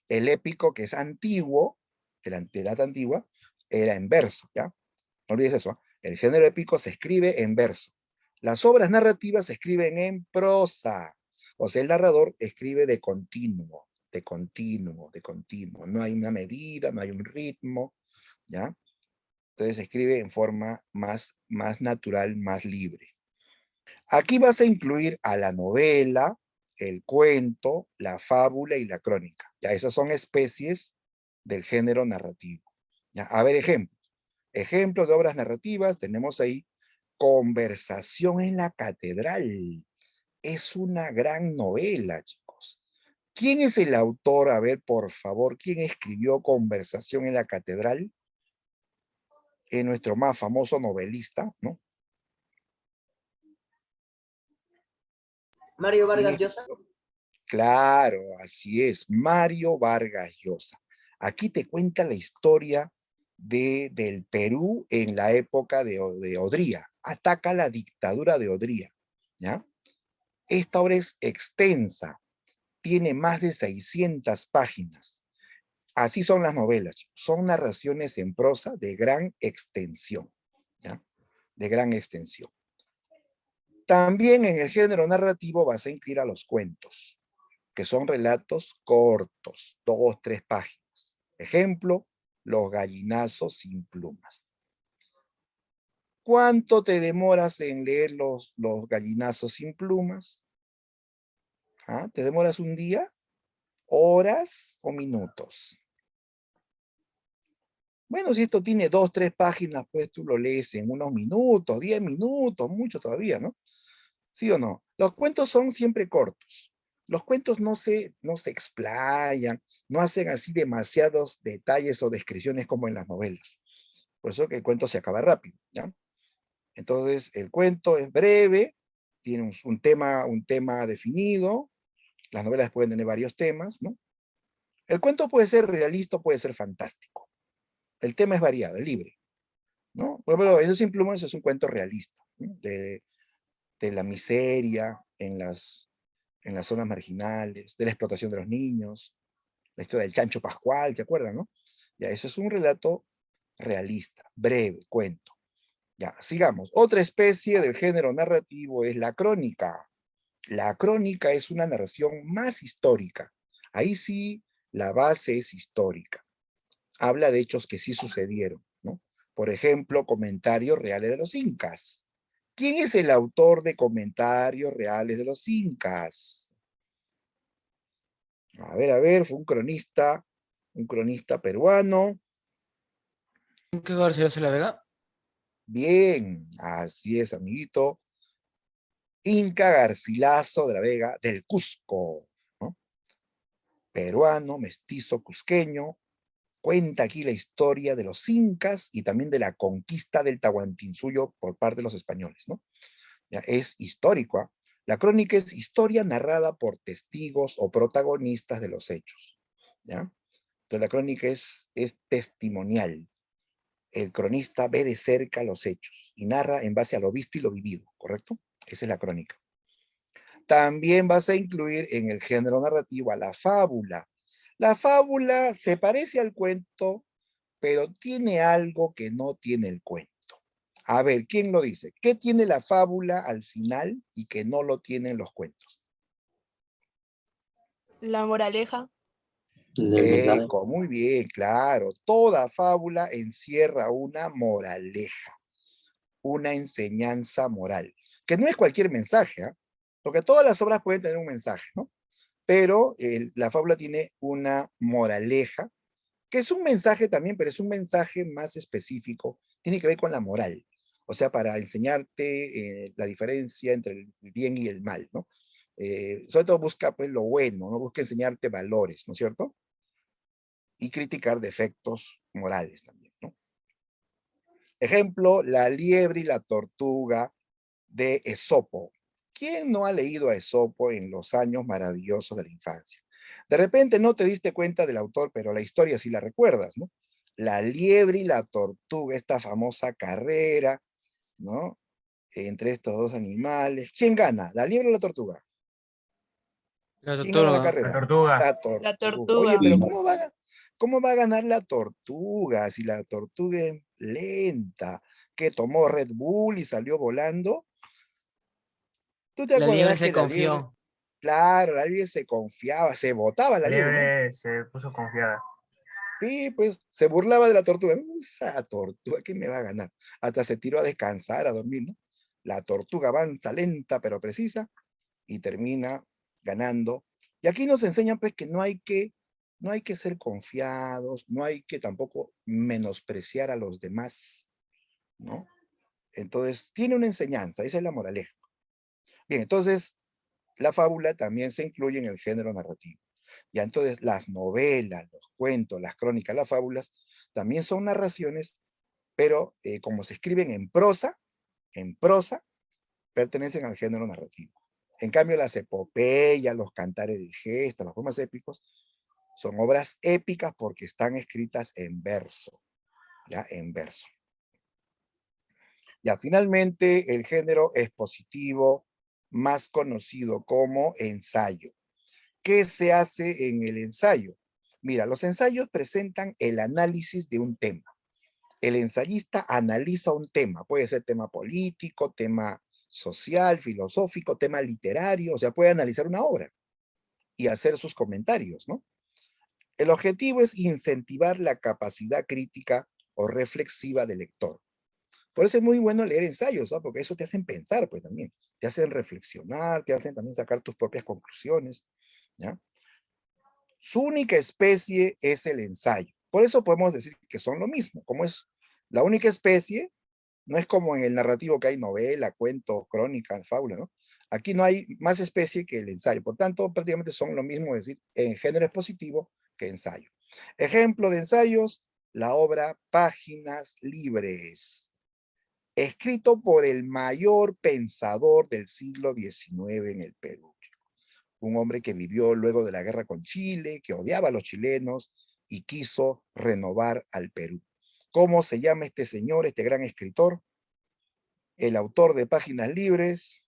El épico, que es antiguo, de la edad antigua, era en verso, ¿ya? No olvides eso. El género épico se escribe en verso. Las obras narrativas se escriben en prosa. O sea, el narrador escribe de continuo, de continuo, de continuo. No hay una medida, no hay un ritmo, ¿ya? Entonces se escribe en forma más natural, más libre. Aquí vas a incluir a la novela, el cuento, la fábula y la crónica. Ya, esas son especies del género narrativo. Ya, a ver, ejemplos. Ejemplos de obras narrativas, tenemos ahí Conversación en la Catedral. Es una gran novela, chicos. ¿Quién es el autor? A ver, por favor, ¿quién escribió Conversación en la Catedral? Es nuestro más famoso novelista, ¿no? Mario ¿Quién Vargas Llosa. escribió? Claro, así es, Mario Vargas Llosa. Aquí te cuenta la historia del Perú en la época de Odría. Ataca la dictadura de Odría, ¿ya? Esta obra es extensa, tiene más de 600 páginas. Así son las novelas, son narraciones en prosa de gran extensión, ¿ya? De gran extensión. También en el género narrativo vas a incluir a los cuentos, que son relatos cortos, 2, 3 páginas. Ejemplo, Los gallinazos sin plumas. ¿Cuánto te demoras en leer los gallinazos sin plumas? ¿Te demoras un día? ¿Horas o minutos? Bueno, si esto tiene 2, 3 páginas, pues tú lo lees en unos minutos, 10 minutos, mucho todavía, ¿no? ¿Sí o no? Los cuentos son siempre cortos. Los cuentos no se explayan, no hacen así demasiados detalles o descripciones como en las novelas. Por eso que el cuento se acaba rápido, ¿ya? Entonces, el cuento es breve, tiene un tema definido, Las novelas pueden tener varios temas, ¿no? El cuento puede ser realista o puede ser fantástico. El tema es variado, es libre, ¿no? Por ejemplo, Esos sin plumas es un cuento realista, ¿no? De la miseria en las zonas marginales, de la explotación de los niños, la historia del Chancho Pascual, ¿se acuerdan, no? Ya, eso es un relato realista, breve, cuento. Ya, sigamos. Otra especie del género narrativo es la crónica. La crónica es una narración más histórica. Ahí sí, la base es histórica. Habla de hechos que sí sucedieron, ¿no? Por ejemplo, Comentarios Reales de los Incas. ¿Quién es el autor de Comentarios Reales de los Incas? A ver, fue un cronista peruano. ¿Qué Garcilaso de la Vega? Bien, así es, amiguito. Inca Garcilaso de la Vega del Cusco, ¿no? Peruano, mestizo, cusqueño. Cuenta aquí la historia de los incas y también de la conquista del Tahuantinsuyo por parte de los españoles, ¿no? Ya, es histórico, ¿eh? La crónica es historia narrada por testigos o protagonistas de los hechos, ¿ya? Entonces la crónica es testimonial. El cronista ve de cerca los hechos y narra en base a lo visto y lo vivido, ¿correcto? Esa es la crónica. También vas a incluir en el género narrativo a la fábula. La fábula se parece al cuento, pero tiene algo que no tiene el cuento. A ver, ¿quién lo dice? ¿Qué tiene la fábula al final y que no lo tienen los cuentos? La moraleja. El mensaje. Muy bien, claro. Toda fábula encierra una moraleja, una enseñanza moral, que no es cualquier mensaje, ¿eh? Porque todas las obras pueden tener un mensaje, ¿no? Pero la fábula tiene una moraleja, que es un mensaje también, pero es un mensaje más específico, tiene que ver con la moral, o sea, para enseñarte la diferencia entre el bien y el mal, ¿no? Sobre todo busca pues lo bueno, ¿no? Busca enseñarte valores, ¿no es cierto? Y criticar defectos morales también, ¿no? Ejemplo, La liebre y la tortuga de Esopo. ¿Quién no ha leído a Esopo en los años maravillosos de la infancia? De repente no te diste cuenta del autor, pero la historia sí la recuerdas, ¿no? La liebre y la tortuga, esta famosa carrera, ¿no? Entre estos dos animales. ¿Quién gana? ¿La liebre o la tortuga? La ¿Quién gana la tortuga. La carrera? tortuga. La La tortuga. Oye, tortuga. pero ¿cómo va a ganar la tortuga si la tortuga es lenta? Que tomó Red Bull y salió volando. ¿Tú te La liebre acordarás se que la liebre, confió. claro, la liebre se confiaba, se botaba la La liebre, ¿no? liebre se puso confiada. Sí, pues se burlaba de la tortuga. Esa tortuga, ¿qué me va a ganar? Hasta se tiró a descansar, a dormir, ¿no? La tortuga avanza lenta pero precisa y termina ganando. Y aquí nos enseñan pues que no hay que ser confiados, no hay que tampoco menospreciar a los demás, ¿no? Entonces, tiene una enseñanza, esa es la moraleja. Bien, entonces, la fábula también se incluye en el género narrativo. Ya entonces las novelas, los cuentos, las crónicas, las fábulas, también son narraciones, pero como se escriben en prosa, pertenecen al género narrativo. En cambio, las epopeyas, los cantares de gesta, los poemas épicos, son obras épicas porque están escritas en verso, ya en verso. Ya finalmente, el género expositivo, más conocido como ensayo. ¿Qué se hace en el ensayo? Mira, los ensayos presentan el análisis de un tema. El ensayista analiza un tema, puede ser tema político, tema social, filosófico, tema literario, o sea, puede analizar una obra y hacer sus comentarios, ¿no? El objetivo es incentivar la capacidad crítica o reflexiva del lector. Por eso es muy bueno leer ensayos, ¿no? Porque eso te hacen pensar, pues también, te hacen reflexionar, te hacen también sacar tus propias conclusiones, ¿ya? Su única especie es el ensayo. Por eso podemos decir que son lo mismo. Como es la única especie, no es como en el narrativo que hay novela, cuento, crónica, fábula, ¿no? Aquí no hay más especie que el ensayo. Por tanto, prácticamente son lo mismo, es decir, en género expositivo que ensayo. Ejemplo de ensayos, la obra Páginas Libres, escrito por el mayor pensador del siglo XIX en el Perú. un hombre que vivió luego de la guerra con Chile, que odiaba a los chilenos y quiso renovar al Perú. ¿Cómo se llama este señor, este gran escritor? El autor de Páginas Libres.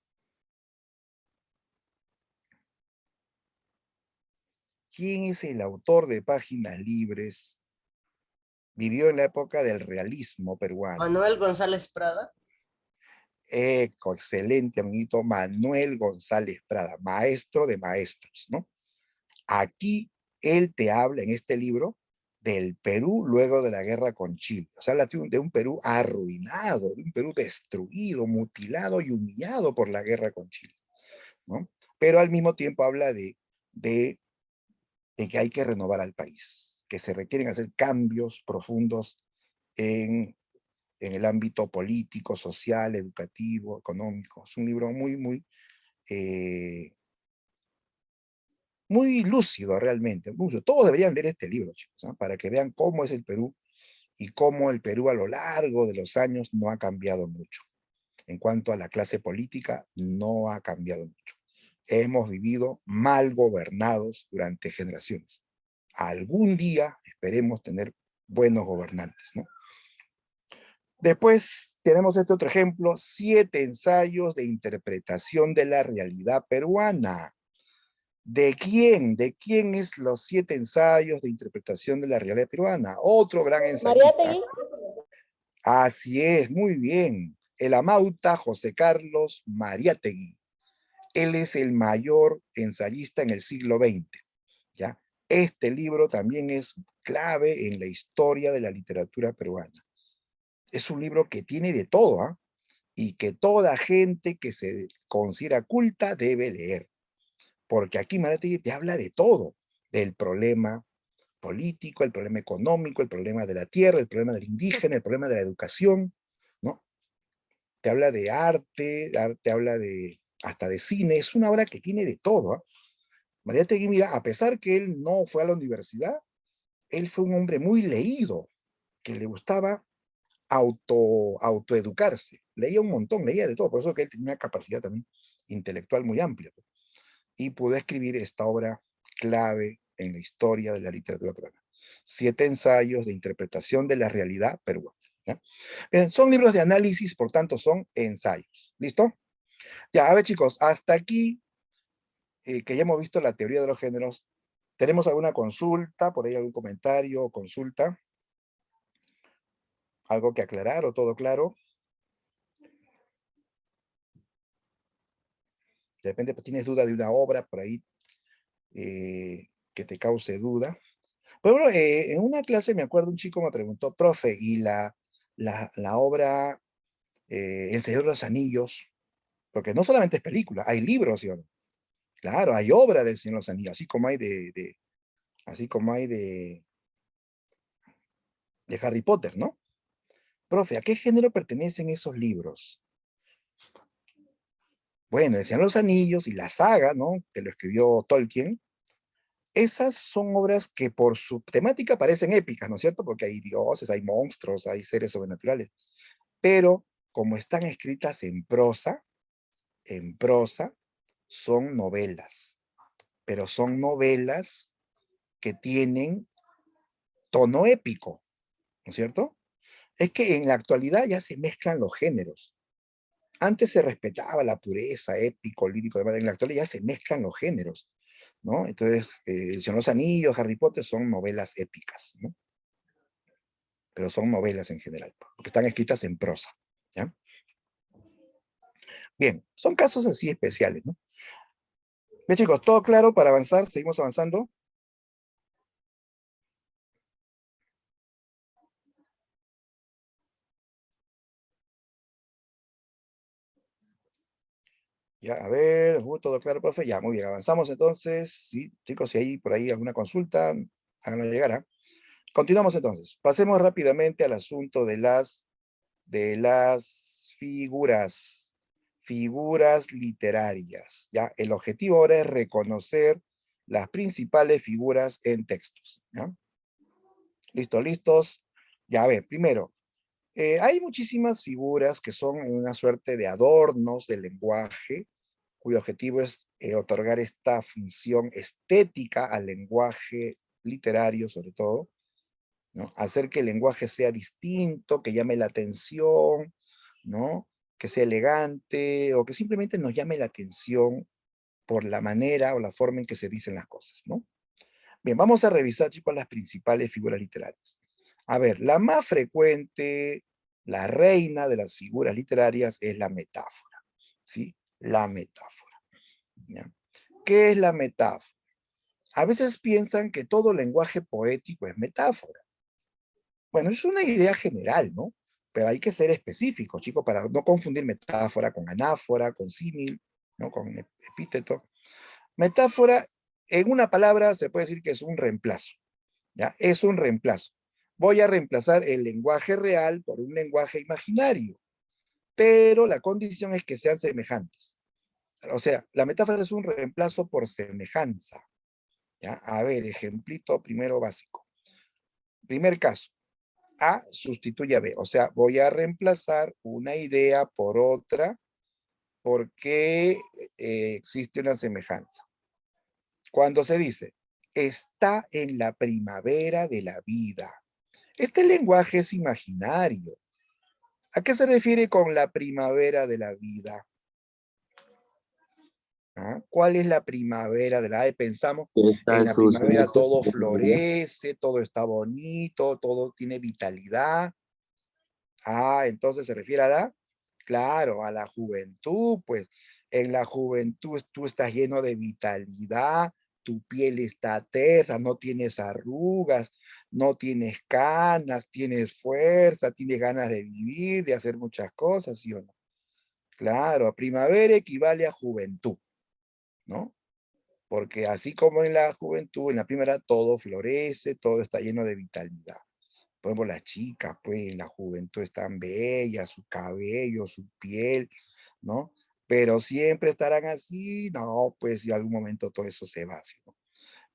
¿Quién es el autor de Páginas Libres? Vivió en la época del realismo peruano. Manuel González Prada. Excelente, amiguito. Manuel González Prada, maestro de maestros, ¿no? Aquí él te habla en este libro del Perú luego de la guerra con Chile. O sea, habla de un Perú arruinado, de un Perú destruido, mutilado y humillado por la guerra con Chile, ¿no? Pero al mismo tiempo habla de que hay que renovar al país, que se requieren hacer cambios profundos en el ámbito político, social, educativo, económico. Es un libro muy lúcido realmente. Todos deberían leer este libro, chicos, ¿eh? Para que vean cómo es el Perú y cómo el Perú a lo largo de los años no ha cambiado mucho. En cuanto a la clase política, no ha cambiado mucho. Hemos vivido mal gobernados durante generaciones. Algún día esperemos tener buenos gobernantes, ¿no? Después tenemos este otro ejemplo, 7 ensayos de interpretación de la realidad peruana. ¿De quién? ¿De quién es los 7 ensayos de interpretación de la realidad peruana? Otro gran ensayista. Mariátegui. Así es, muy bien. El amauta José Carlos Mariátegui. Él es el mayor ensayista en el siglo XX, ¿ya? Este libro también es clave en la historia de la literatura peruana. Es un libro que tiene de todo, ¿eh? Y que toda gente que se considera culta debe leer. Porque aquí Mariátegui te habla de todo, del problema político, el problema económico, el problema de la tierra, el problema del indígena, el problema de la educación, ¿no? Te habla de arte, te habla hasta de cine, es una obra que tiene de todo, ¿eh? Mariátegui, mira, a pesar que él no fue a la universidad, él fue un hombre muy leído, que le gustaba autoeducarse, leía un montón, leía de todo, por eso que él tenía una capacidad también intelectual muy amplia, y pudo escribir esta obra clave en la historia de la literatura peruana. 7 ensayos de interpretación de la realidad peruana, ¿ya? Bien, son libros de análisis, por tanto son ensayos, ¿listo? Ya, a ver chicos, hasta aquí, que ya hemos visto la teoría de los géneros, ¿tenemos alguna consulta, por ahí algún comentario o consulta? ¿Algo que aclarar o todo claro? De repente pues, tienes duda de una obra por ahí que te cause duda. Pero bueno, en una clase me acuerdo un chico me preguntó, profe, ¿y la obra El Señor de los Anillos? Porque no solamente es película, hay libros, ¿sí o no? Claro, hay obra del Señor de los Anillos, así como hay así como hay de Harry Potter, ¿no? Profe, ¿a qué género pertenecen esos libros? Bueno, El Señor de los Anillos y la saga, ¿no? Que lo escribió Tolkien. Esas son obras que por su temática parecen épicas, ¿no es cierto? Porque hay dioses, hay monstruos, hay seres sobrenaturales. Pero como están escritas en prosa, son novelas. Pero son novelas que tienen tono épico, ¿no es cierto? Es que en la actualidad ya se mezclan los géneros. Antes se respetaba la pureza, épico, lírico, demás. En la actualidad ya se mezclan los géneros, ¿no? Entonces, El Señor de los Anillos, Harry Potter son novelas épicas, ¿no? Pero son novelas en general, porque están escritas en prosa, ¿ya? Bien, son casos así especiales, ¿no? Bien, chicos, ¿todo claro para avanzar? ¿Seguimos avanzando? Ya, a ver, todo claro, profe. Ya, muy bien, avanzamos entonces. Sí, chicos, si hay por ahí alguna consulta, háganlo llegar, ¿ah? Continuamos entonces. Pasemos rápidamente al asunto de las figuras literarias, ¿ya? El objetivo ahora es reconocer las principales figuras en textos, ¿ya? ¿Listos? Ya, a ver, primero, hay muchísimas figuras que son una suerte de adornos del lenguaje cuyo objetivo es otorgar esta función estética al lenguaje literario, sobre todo, ¿no? Hacer que el lenguaje sea distinto, que llame la atención, ¿no? Que sea elegante, o que simplemente nos llame la atención por la manera o la forma en que se dicen las cosas, ¿no? Bien, vamos a revisar, chicos, las principales figuras literarias. A ver, la más frecuente, la reina de las figuras literarias es la metáfora, ¿sí? La metáfora, ¿ya? ¿Qué es la metáfora? A veces piensan que todo lenguaje poético es metáfora. Bueno, es una idea general, ¿no? Pero hay que ser específico, chicos, para no confundir metáfora con anáfora, con símil, ¿no? Con epíteto. Metáfora, en una palabra se puede decir que es un reemplazo, ¿ya? Es un reemplazo. Voy a reemplazar el lenguaje real por un lenguaje imaginario, pero la condición es que sean semejantes. O sea, la metáfora es un reemplazo por semejanza, ¿ya? A ver, ejemplito primero básico. Primer caso, A sustituye a B, o sea, voy a reemplazar una idea por otra porque existe una semejanza. Cuando se dice, está en la primavera de la vida, este lenguaje es imaginario. ¿A qué se refiere con la primavera de la vida? ¿Ah? ¿Cuál es la primavera de la vida? Pensamos, Que está en en la sus primavera inicios, todo florece, todo está bonito, todo tiene vitalidad. Ah, entonces se refiere a la, claro, a la juventud, pues en la juventud tú estás lleno de vitalidad, tu piel está tersa, no tienes arrugas, no tienes canas, tienes fuerza, tienes ganas de vivir, de hacer muchas cosas, ¿sí o no? Claro, primavera equivale a juventud, ¿no? Porque así como en la juventud, en la primavera todo florece, todo está lleno de vitalidad. Por ejemplo, las chicas, pues, en la juventud están bellas, su cabello, su piel, ¿no? Pero siempre estarán así, no, pues, si algún momento todo eso se va así, ¿no?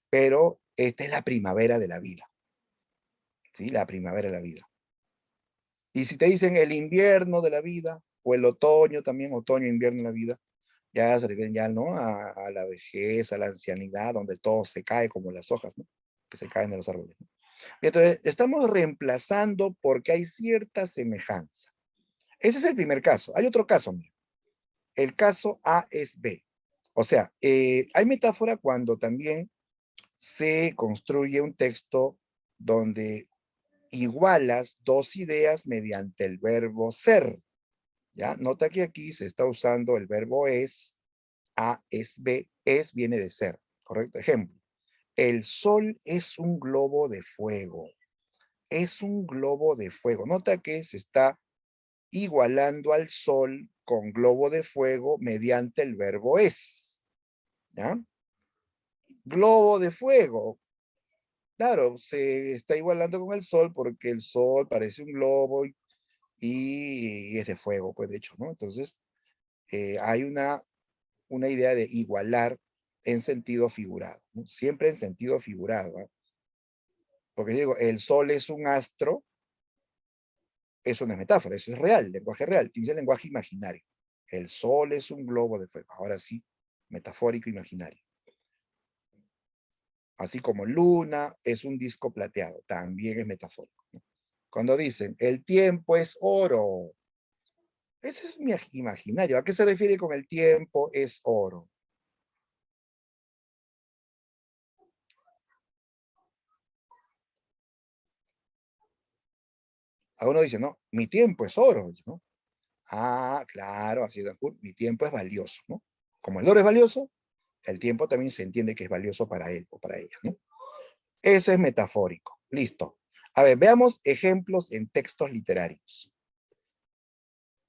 Pero esta es la primavera de la vida, ¿sí? La primavera de la vida. Y si te dicen el invierno de la vida, o el otoño también, otoño, invierno de la vida, ya se refieren ya, ¿no? A la vejez, a la ancianidad, donde todo se cae como las hojas, ¿no? Que se caen de los árboles, ¿no? Entonces, estamos reemplazando porque hay cierta semejanza. Ese es el primer caso. Hay otro caso, mira. El caso A es B. O sea, hay metáfora cuando también se construye un texto donde igualas dos ideas mediante el verbo ser. ¿Ya? Nota que aquí se está usando el verbo es, A es B, es viene de ser. ¿Correcto? Ejemplo. El sol es un globo de fuego. Es un globo de fuego. Nota que se está igualando al sol con globo de fuego mediante el verbo es. ¿Ya? Globo de fuego. Claro, se está igualando con el sol porque el sol parece un globo y es de fuego, pues de hecho, ¿no? Entonces, hay una idea de igualar en sentido figurado, ¿no? Siempre en sentido figurado, ¿eh? Porque digo, el sol es un astro, eso no es metáfora, eso es real, lenguaje real, tiene lenguaje imaginario. El sol es un globo de fuego, ahora sí, metafórico imaginario. Así como luna es un disco plateado, también es metafórico, ¿no? Cuando dicen, el tiempo es oro, eso es imaginario. ¿A qué se refiere con el tiempo es oro? A uno dice, no, mi tiempo es oro, ¿no? Ah, claro, así de mi tiempo es valioso, ¿no? Como el oro es valioso, el tiempo también se entiende que es valioso para él o para ella, ¿no? Eso es metafórico. Listo. A ver, veamos ejemplos en textos literarios.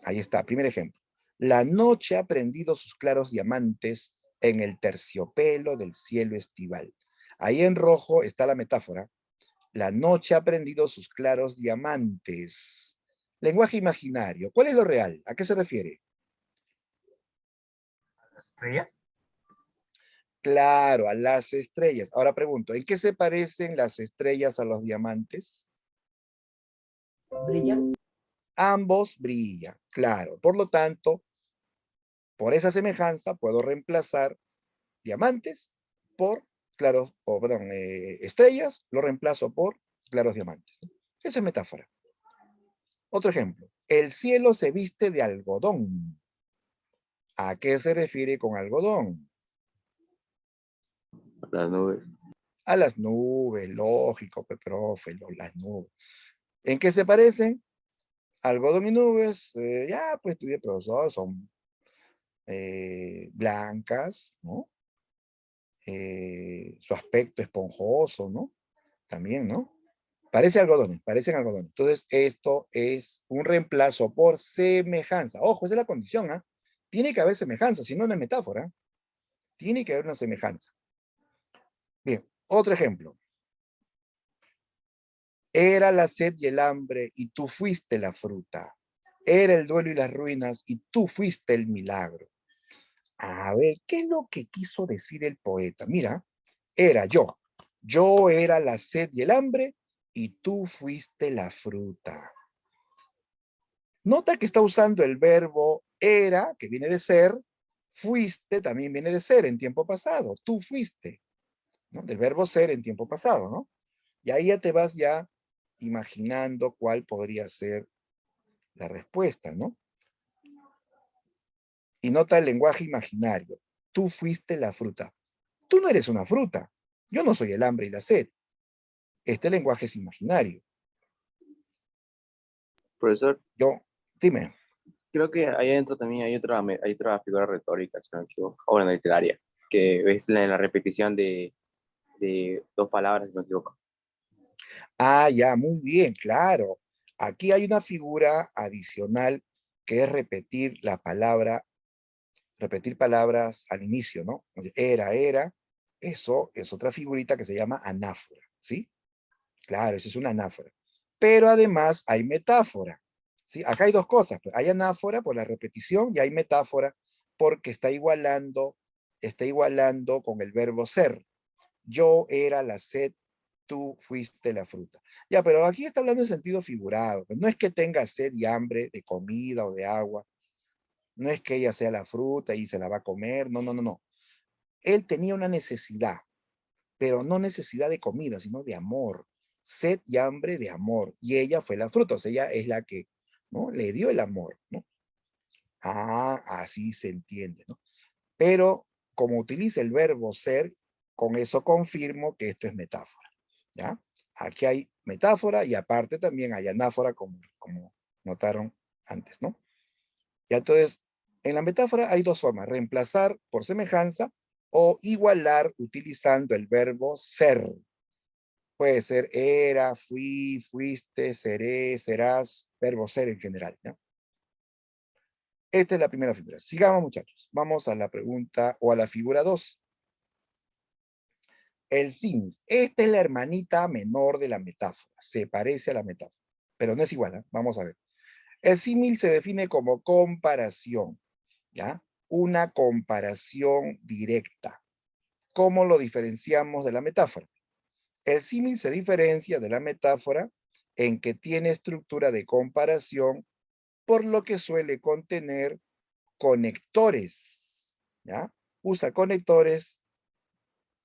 Ahí está, primer ejemplo. La noche ha prendido sus claros diamantes en el terciopelo del cielo estival. Ahí en rojo está la metáfora. La noche ha prendido sus claros diamantes. Lenguaje imaginario. ¿Cuál es lo real? ¿A qué se refiere? ¿Las estrellas? Claro, a las estrellas. Ahora pregunto, ¿en qué se parecen las estrellas a los diamantes? ¿Brillan? Ambos brillan, claro. Por lo tanto, Por esa semejanza puedo reemplazar diamantes por claros, o perdón, estrellas, lo reemplazo por claros diamantes. Esa es metáfora. Otro ejemplo. El cielo se viste de algodón. ¿A qué se refiere con algodón? Las nubes. A las nubes, lógico, profe, las nubes. ¿En qué se parecen? Algodón y nubes, ya pues estudié, profesor, son blancas, ¿no? Su aspecto esponjoso, ¿no? También, ¿no? Parecen algodones. Entonces, esto es un reemplazo por semejanza. Ojo, esa es la condición, ¿ah? Tiene que haber semejanza, si no, no es metáfora. Tiene que haber una semejanza. Bien, otro ejemplo. Era la sed y el hambre, y tú fuiste la fruta. Era el duelo y las ruinas, y tú fuiste el milagro. A ver, ¿qué es lo que quiso decir el poeta? Mira, era yo. Yo era la sed y el hambre, y tú fuiste la fruta. Nota que está usando el verbo era, que viene de ser, fuiste, también viene de ser en tiempo pasado. Tú fuiste, ¿no? Del verbo ser en tiempo pasado, ¿no? Y ahí ya te vas ya imaginando cuál podría ser la respuesta, ¿no? Y nota el lenguaje imaginario. Tú fuiste la fruta. Tú no eres una fruta. Yo no soy el hambre y la sed. Este lenguaje es imaginario. Profesor, Yo, dime. creo que ahí adentro también hay otra figura retórica, si no me equivoco, o bueno, literaria, que es la repetición de dos palabras, si no me equivoco. Ah, ya, muy bien, claro. Aquí hay una figura adicional que es repetir la palabra, repetir palabras al inicio, ¿no? Era, eso es otra figurita que se llama anáfora, ¿sí? Claro, eso es una anáfora. Pero además hay metáfora, ¿sí? Acá hay dos cosas, pues. Hay anáfora por la repetición y hay metáfora porque está igualando con el verbo ser. Yo era la sed, tú fuiste la fruta. Ya, pero aquí está hablando en sentido figurado. No es que tenga sed y hambre de comida o de agua. No es que ella sea la fruta y se la va a comer. No, no, no, no. Él tenía una necesidad, pero no necesidad de comida, sino de amor. Sed y hambre de amor. Y ella fue la fruta, o sea, ella es la que, ¿no? Le dio el amor, ¿no? Ah, así se entiende, ¿no? Pero como utiliza el verbo ser, con eso confirmo que esto es metáfora, ¿ya? Aquí hay metáfora y aparte también hay anáfora, como notaron antes, ¿no? Ya entonces, en la metáfora hay dos formas, reemplazar por semejanza o igualar utilizando el verbo ser. Puede ser era, fui, fuiste, seré, serás, verbo ser en general, ¿ya? Esta es la primera figura. Sigamos, muchachos. Vamos a la pregunta o a la figura 2. El símil. Esta es la hermanita menor de la metáfora. Se parece a la metáfora, pero no es igual, ¿eh? Vamos a ver. El símil se define como comparación, ¿ya? Una comparación directa. ¿Cómo lo diferenciamos de la metáfora? El símil se diferencia de la metáfora en que tiene estructura de comparación, por lo que suele contener conectores, ¿ya? Usa conectores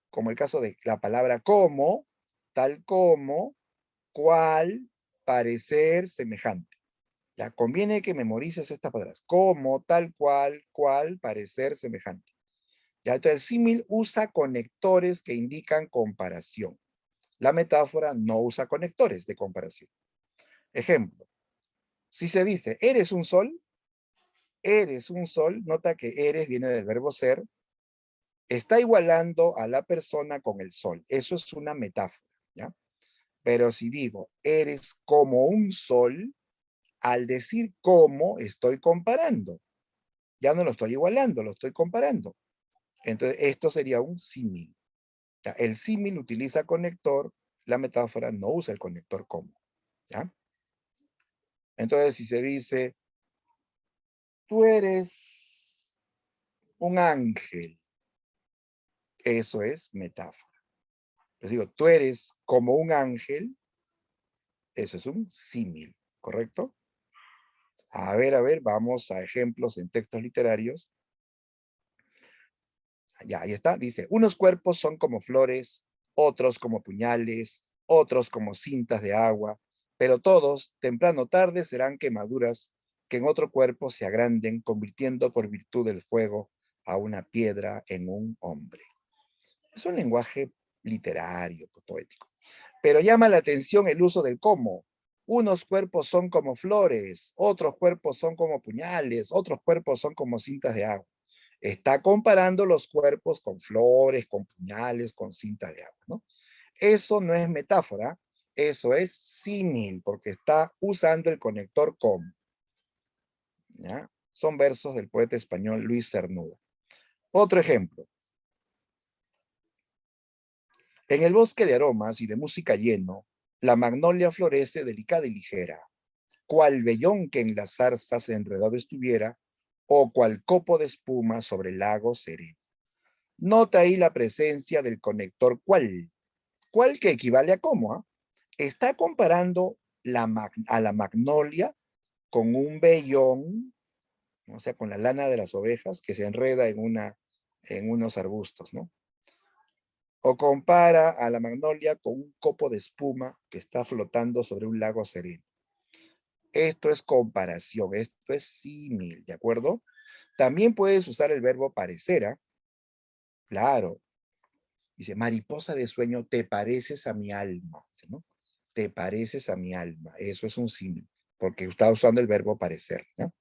como el caso de la palabra como, tal como, cual, parecer, semejante. Ya conviene que memorices estas palabras. Como, tal cual, parecer, semejante. Ya, entonces el símil usa conectores que indican comparación. La metáfora no usa conectores de comparación. Ejemplo, si se dice, eres un sol, nota que eres viene del verbo ser, está igualando a la persona con el sol. Eso es una metáfora, ¿ya? Pero si digo, eres como un sol, al decir como, estoy comparando. Ya no lo estoy igualando, lo estoy comparando. Entonces, esto sería un símil. El símil utiliza conector, la metáfora no usa el conector como, ¿ya? Entonces, si se dice, tú eres un ángel, eso es metáfora. Les digo, tú eres como un ángel, eso es un símil, ¿correcto? A ver, vamos a ejemplos en textos literarios Ya, ahí está, dice, unos cuerpos son como flores, otros como puñales, otros como cintas de agua, pero todos, temprano o tarde, serán quemaduras que en otro cuerpo se agranden, convirtiendo por virtud del fuego a una piedra en un hombre. Es un lenguaje literario, poético. Pero llama la atención el uso del cómo. Unos cuerpos son como flores, otros cuerpos son como puñales, otros cuerpos son como cintas de agua. Está comparando los cuerpos con flores, con puñales, con cintas de agua, ¿no? Eso no es metáfora, eso es símil, porque está usando el conector como. ¿Ya? Son versos del poeta español Luis Cernuda. Otro ejemplo. En el bosque de aromas y de música lleno, la magnolia florece delicada y ligera, cual vellón que en las zarzas enredado estuviera, o cual copo de espuma sobre el lago sereno. Nota ahí la presencia del conector cual que equivale a cómo. Está comparando a la magnolia con un vellón, o sea, con la lana de las ovejas que se enreda en unos arbustos, ¿no? O compara a la magnolia con un copo de espuma que está flotando sobre un lago sereno. Esto es comparación, esto es símil, ¿de acuerdo? También puedes usar el verbo parecer, claro. Dice, mariposa de sueño, te pareces a mi alma, ¿no? Te pareces a mi alma, eso es un símil, porque está usando el verbo parecer, ¿no?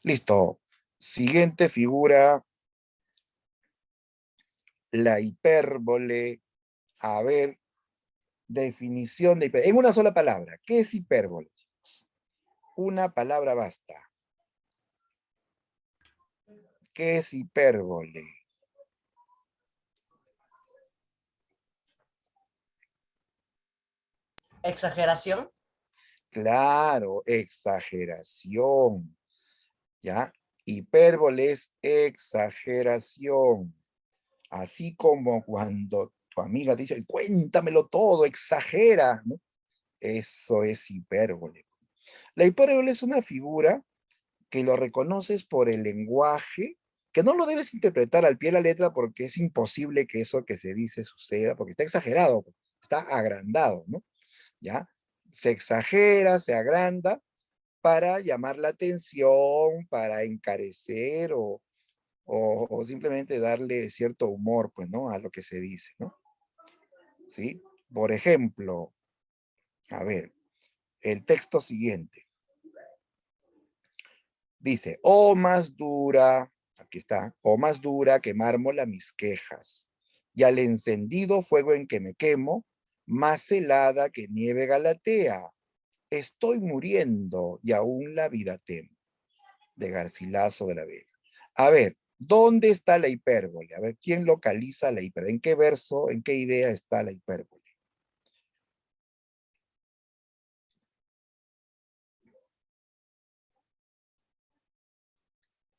Listo. Siguiente figura, la hipérbole. A ver, definición de hipérbole. En una sola palabra, ¿qué es hipérbole, chicos? Una palabra basta. ¿Qué es hipérbole? Exageración. Claro, exageración. ¿Ya? Hipérbole es exageración. Así como cuando tu amiga te dice, cuéntamelo todo, exagera, ¿no? Eso es hipérbole. La hipérbole es una figura que lo reconoces por el lenguaje, que no lo debes interpretar al pie de la letra porque es imposible que eso que se dice suceda, porque está exagerado, está agrandado, ¿no? ¿Ya? Se exagera, se agranda para llamar la atención, para encarecer o simplemente darle cierto humor, pues, ¿no? A lo que se dice, ¿no? ¿Sí? Por ejemplo, a ver, el texto siguiente. Dice, oh más dura, aquí está, oh más dura que mármol a mis quejas, y al encendido fuego en que me quemo, más helada que nieve galatea, estoy muriendo y aún la vida temo. De Garcilaso de la Vega. A ver, ¿dónde está la hipérbole? A ver, ¿quién localiza la hipérbole? ¿En qué verso, en qué idea está la hipérbole?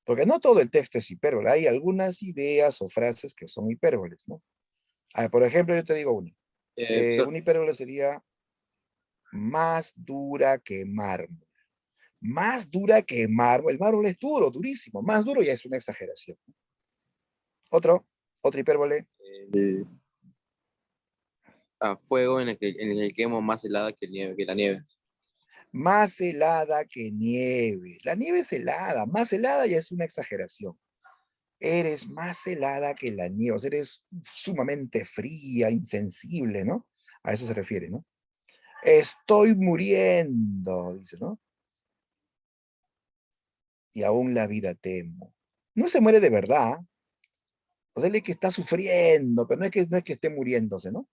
Porque no todo el texto es hipérbole, hay algunas ideas o frases que son hipérboles, ¿no? A ver, por ejemplo, yo te digo una. Profesor, Una hipérbole sería más dura que mármol. Más dura que mármol. El mármol es duro, durísimo. Más duro ya es una exageración. Otra hipérbole. el fuego en el que quemo más helada que la nieve. Más helada que nieve. La nieve es helada, más helada ya es una exageración. Eres más helada que la nieve, o sea, eres sumamente fría, insensible, ¿no? A eso se refiere, ¿no? Estoy muriendo, dice, ¿no? Y aún la vida temo. No se muere de verdad, o sea, él es que está sufriendo, pero no es que esté muriéndose, ¿no?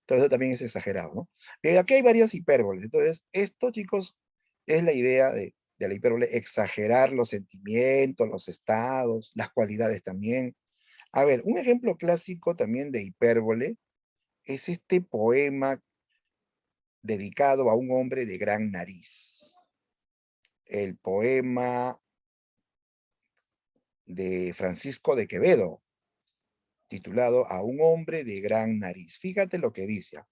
Entonces eso también es exagerado, ¿no? Pero aquí hay varias hipérboles. Entonces, esto, chicos, es la idea de la hipérbole, exagerar los sentimientos, los estados, las cualidades también. A ver, un ejemplo clásico también de hipérbole es este poema dedicado a un hombre de gran nariz. El poema de Francisco de Quevedo, titulado A un hombre de gran nariz. Fíjate lo que dice.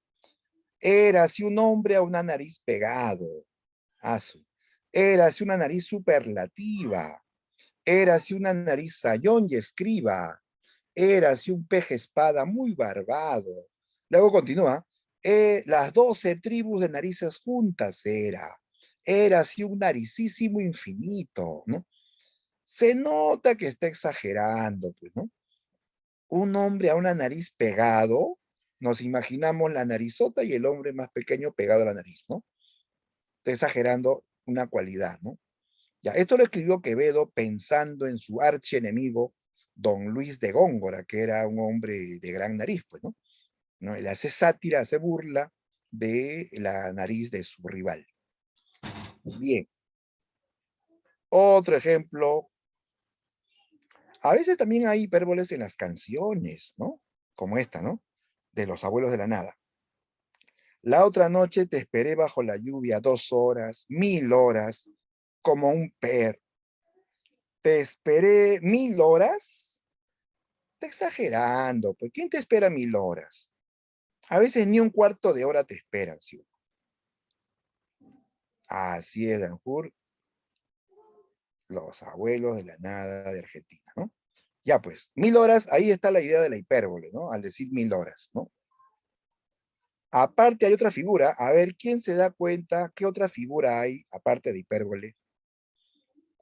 Érase un hombre a una nariz pegado. Érase una nariz superlativa. Érase una nariz sayón y escriba. Érase un peje espada muy barbado. Luego continúa. Las 12 tribus de narices juntas érase un naricísimo infinito, ¿no? Se nota que está exagerando, pues, ¿no? Un hombre a una nariz pegado, nos imaginamos la narizota y el hombre más pequeño pegado a la nariz, ¿no? Está exagerando una cualidad, ¿no? Ya, esto lo escribió Quevedo pensando en su archienemigo, don Luis de Góngora, que era un hombre de gran nariz, pues, ¿no? ¿No? Él hace sátira, hace burla de la nariz de su rival. Bien. Otro ejemplo. A veces también hay hipérboles en las canciones, ¿no? Como esta, ¿no? De los abuelos de la nada. La otra noche te esperé bajo la lluvia 2 horas, 1000 horas, como un perro. Te esperé 1000 horas. Está exagerando, pues. ¿Quién te espera 1000 horas? A veces ni un cuarto de hora te esperan, ¿sí? Así es, Danjur, los abuelos de la nada de Argentina, ¿no? Ya pues, 1000 horas, ahí está la idea de la hipérbole, ¿no? Al decir 1000 horas, ¿no? Aparte hay otra figura, a ver, ¿quién se da cuenta qué otra figura hay aparte de hipérbole?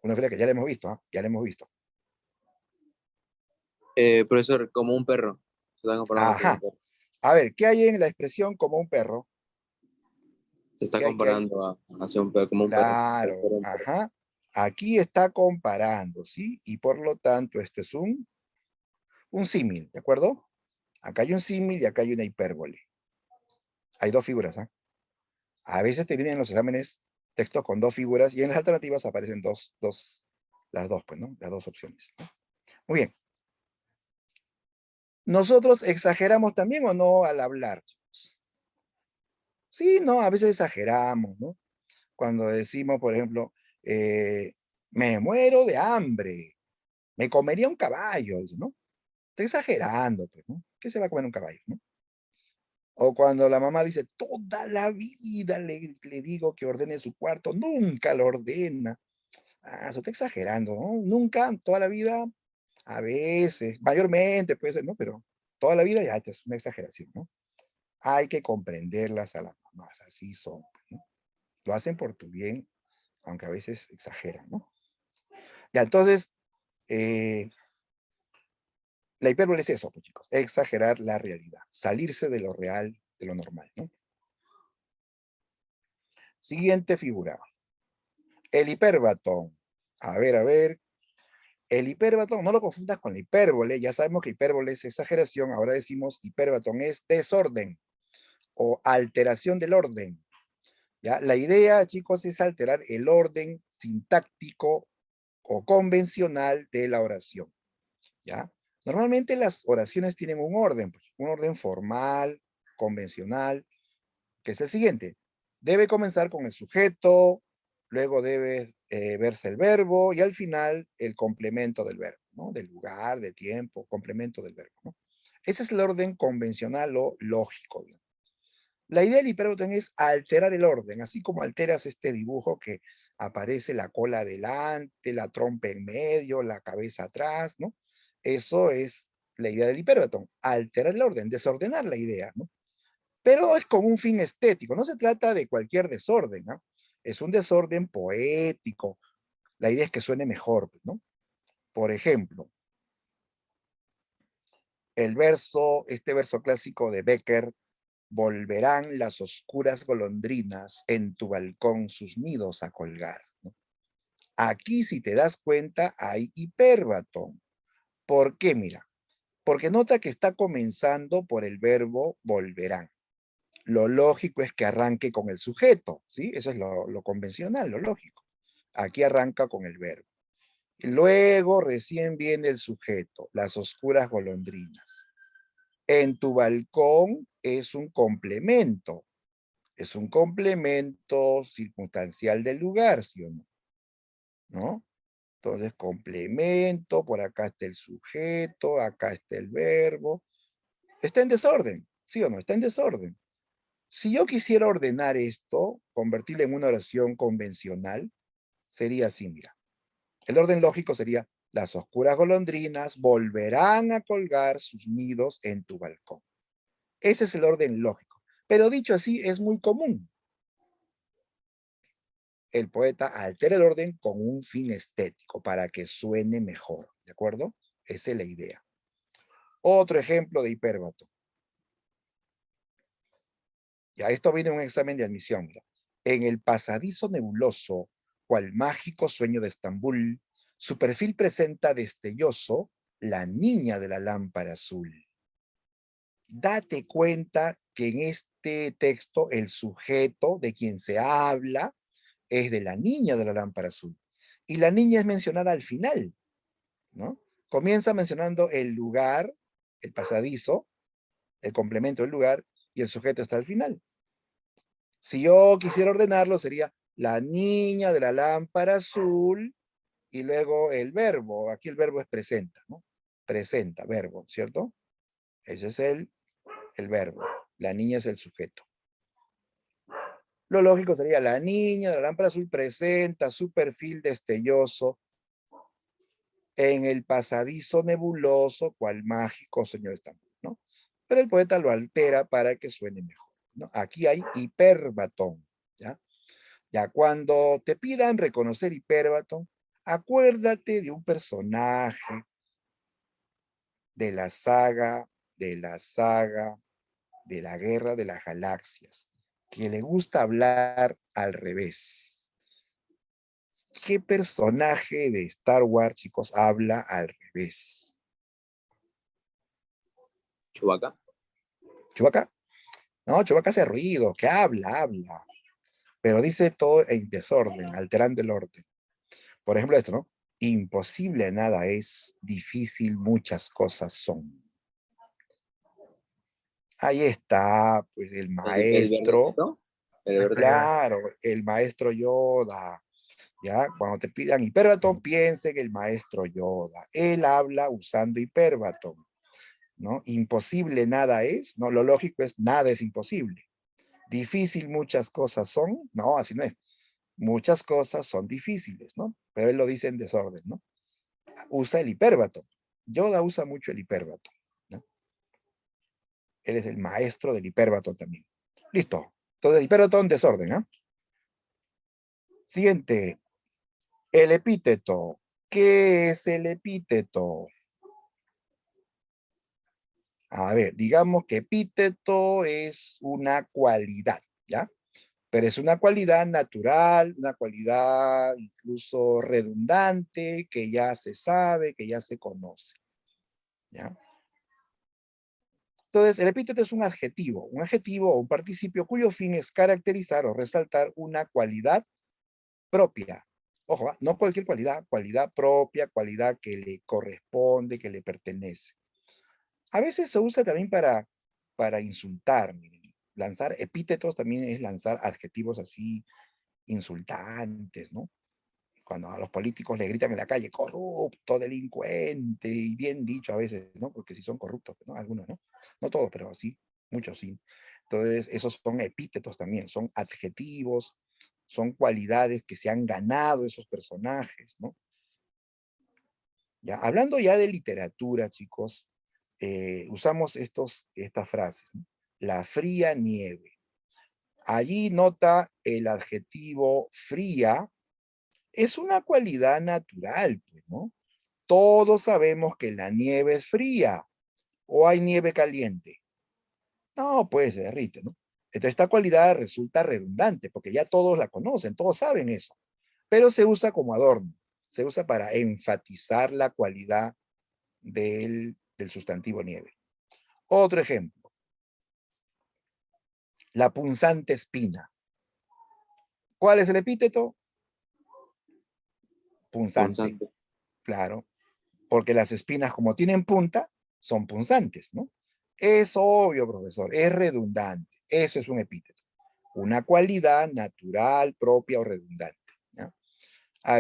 Una figura que ya la hemos visto, ¿ah? Ya la hemos visto. Profesor, como un perro. Se están comparando como un Ajá. perro. A ver, ¿qué hay en la expresión como un perro? Se está ¿Qué hay? comparando hacia un perro, como un perro. Claro, ajá. Aquí está comparando, ¿sí? Y por lo tanto, esto es un símil, ¿de acuerdo? Acá hay un símil y acá hay una hipérbole. Hay dos figuras, ¿ah? A veces te vienen en los exámenes textos con dos figuras y en las alternativas aparecen las dos, pues, ¿no? Las dos opciones, ¿no? Muy bien. ¿Nosotros exageramos también o no al hablar? Sí, no, a veces exageramos, ¿no? Cuando decimos, por ejemplo, me muero de hambre, me comería un caballo, dice, ¿no? Está exagerando, pues, ¿no? ¿Qué se va a comer un caballo, no? O cuando la mamá dice, toda la vida le digo que ordene su cuarto, nunca lo ordena. Ah, eso está exagerando, ¿no? Nunca, toda la vida, a veces, mayormente puede ser, ¿no? Pero toda la vida ya es una exageración, ¿no? Hay que comprenderlas a las mamás, así son, ¿no? Lo hacen por tu bien, aunque a veces exageran, ¿no? Ya, entonces, la hipérbole es eso, pues chicos, exagerar la realidad, salirse de lo real, de lo normal, ¿no? Siguiente figura. El hipérbaton. A ver. El hipérbaton, no lo confundas con la hipérbole, ya sabemos que hipérbole es exageración, ahora decimos hipérbaton es desorden o alteración del orden. ¿Ya? La idea, chicos, es alterar el orden sintáctico o convencional de la oración. ¿Ya? Normalmente las oraciones tienen un orden formal, convencional, que es el siguiente. Debe comenzar con el sujeto, luego debe verse el verbo y al final el complemento del verbo, ¿no? Del lugar, de tiempo, complemento del verbo, ¿no? Ese es el orden convencional o lógico, ¿no? La idea del hipérbaton es alterar el orden, así como alteras este dibujo que aparece la cola adelante, la trompa en medio, la cabeza atrás, ¿no? Eso es la idea del hipérbaton, alterar el orden, desordenar la idea, ¿no? Pero es con un fin estético, no se trata de cualquier desorden, ¿no? Es un desorden poético, la idea es que suene mejor, ¿no? Por ejemplo, este verso clásico de Becker, volverán las oscuras golondrinas en tu balcón sus nidos a colgar, ¿no? Aquí, si te das cuenta, hay hipérbaton. ¿Por qué? Mira, porque nota que está comenzando por el verbo volverán. Lo lógico es que arranque con el sujeto, ¿sí? Eso es lo convencional, lo lógico. Aquí arranca con el verbo. Luego recién viene el sujeto, las oscuras golondrinas. En tu balcón es un complemento circunstancial del lugar, ¿sí o no? ¿No? Entonces, complemento, por acá está el sujeto, acá está el verbo. Está en desorden, ¿sí o no? Está en desorden. Si yo quisiera ordenar esto, convertirlo en una oración convencional, sería así, mira. El orden lógico sería, las oscuras golondrinas volverán a colgar sus nidos en tu balcón. Ese es el orden lógico. Pero dicho así, es muy común. El poeta altera el orden con un fin estético para que suene mejor, ¿de acuerdo? Esa es la idea. Otro ejemplo de hipérbato. Ya, esto viene en un examen de admisión. Mira. En el pasadizo nebuloso, cual mágico sueño de Estambul, su perfil presenta destelloso la niña de la lámpara azul. Date cuenta que en este texto el sujeto de quien se habla es de la niña de la lámpara azul. Y la niña es mencionada al final, ¿no? Comienza mencionando el lugar, el pasadizo, el complemento del lugar, y el sujeto está al final. Si yo quisiera ordenarlo, sería la niña de la lámpara azul, y luego el verbo. Aquí el verbo es presenta, ¿no? Presenta, verbo, ¿cierto? Ese es el verbo. La niña es el sujeto. Lo lógico sería la niña de la lámpara azul presenta su perfil destelloso en el pasadizo nebuloso, cual mágico sueño de Estambul, ¿no? Pero el poeta lo altera para que suene mejor, ¿no? Aquí hay hiperbatón, ¿ya? Ya cuando te pidan reconocer hiperbatón, acuérdate de un personaje de la saga, de la Guerra de las Galaxias, que le gusta hablar al revés. ¿Qué personaje de Star Wars, chicos, habla al revés? Chewbacca. ¿Chewbacca? No, Chewbacca hace ruido, que habla, pero dice todo en desorden, alterando el orden. Por ejemplo esto, ¿no? Imposible nada es, difícil muchas cosas son. Ahí está, pues, el El maestro, verdecito. El verde. claro, el maestro Yoda, ¿ya? Cuando te pidan hiperbatón, piensen en el maestro Yoda. Él habla usando hiperbatón, ¿no? Imposible nada es, ¿no? Lo lógico es nada es imposible. Difícil muchas cosas son, no, así no es. Muchas cosas son difíciles, ¿no? Pero él lo dice en desorden, ¿no? Usa el hiperbatón. Yoda usa mucho el hiperbatón, ¿no? Él es el maestro del hiperbatón también. Listo. Entonces, hiperbatón, desorden, ¿ah? Siguiente. El epíteto. ¿Qué es el epíteto? A ver, digamos que epíteto es una cualidad, ¿ya? Pero es una cualidad natural, una cualidad incluso redundante, que ya se sabe, que ya se conoce, ¿ya? Entonces, el epíteto es un adjetivo o un participio cuyo fin es caracterizar o resaltar una cualidad propia. Ojo, no cualquier cualidad, cualidad propia, cualidad que le corresponde, que le pertenece. A veces se usa también para insultar. Miren. Lanzar epítetos también es lanzar adjetivos así insultantes, ¿no? Cuando a los políticos le gritan en la calle, corrupto, delincuente, y bien dicho a veces, ¿no? Porque si son corruptos, ¿no? Algunos, ¿no? No todos, pero sí, muchos sí. Entonces, esos son epítetos también, son adjetivos, son cualidades que se han ganado esos personajes, ¿no? Ya, hablando ya de literatura, chicos, usamos estas frases, ¿no? La fría nieve. Allí nota el adjetivo fría, es una cualidad natural, pues, ¿no? Todos sabemos que la nieve es fría, o hay nieve caliente. No, pues se derrite, ¿no? Entonces esta cualidad resulta redundante, porque ya todos la conocen, todos saben eso, pero se usa como adorno, se usa para enfatizar la cualidad del sustantivo nieve. Otro ejemplo, la punzante espina. ¿Cuál es el epíteto? Punzante, Punzante. claro, porque las espinas como tienen punta, son punzantes, ¿no? Es obvio, profesor, es redundante, eso es un epíteto, una cualidad natural, propia o redundante, ¿ya?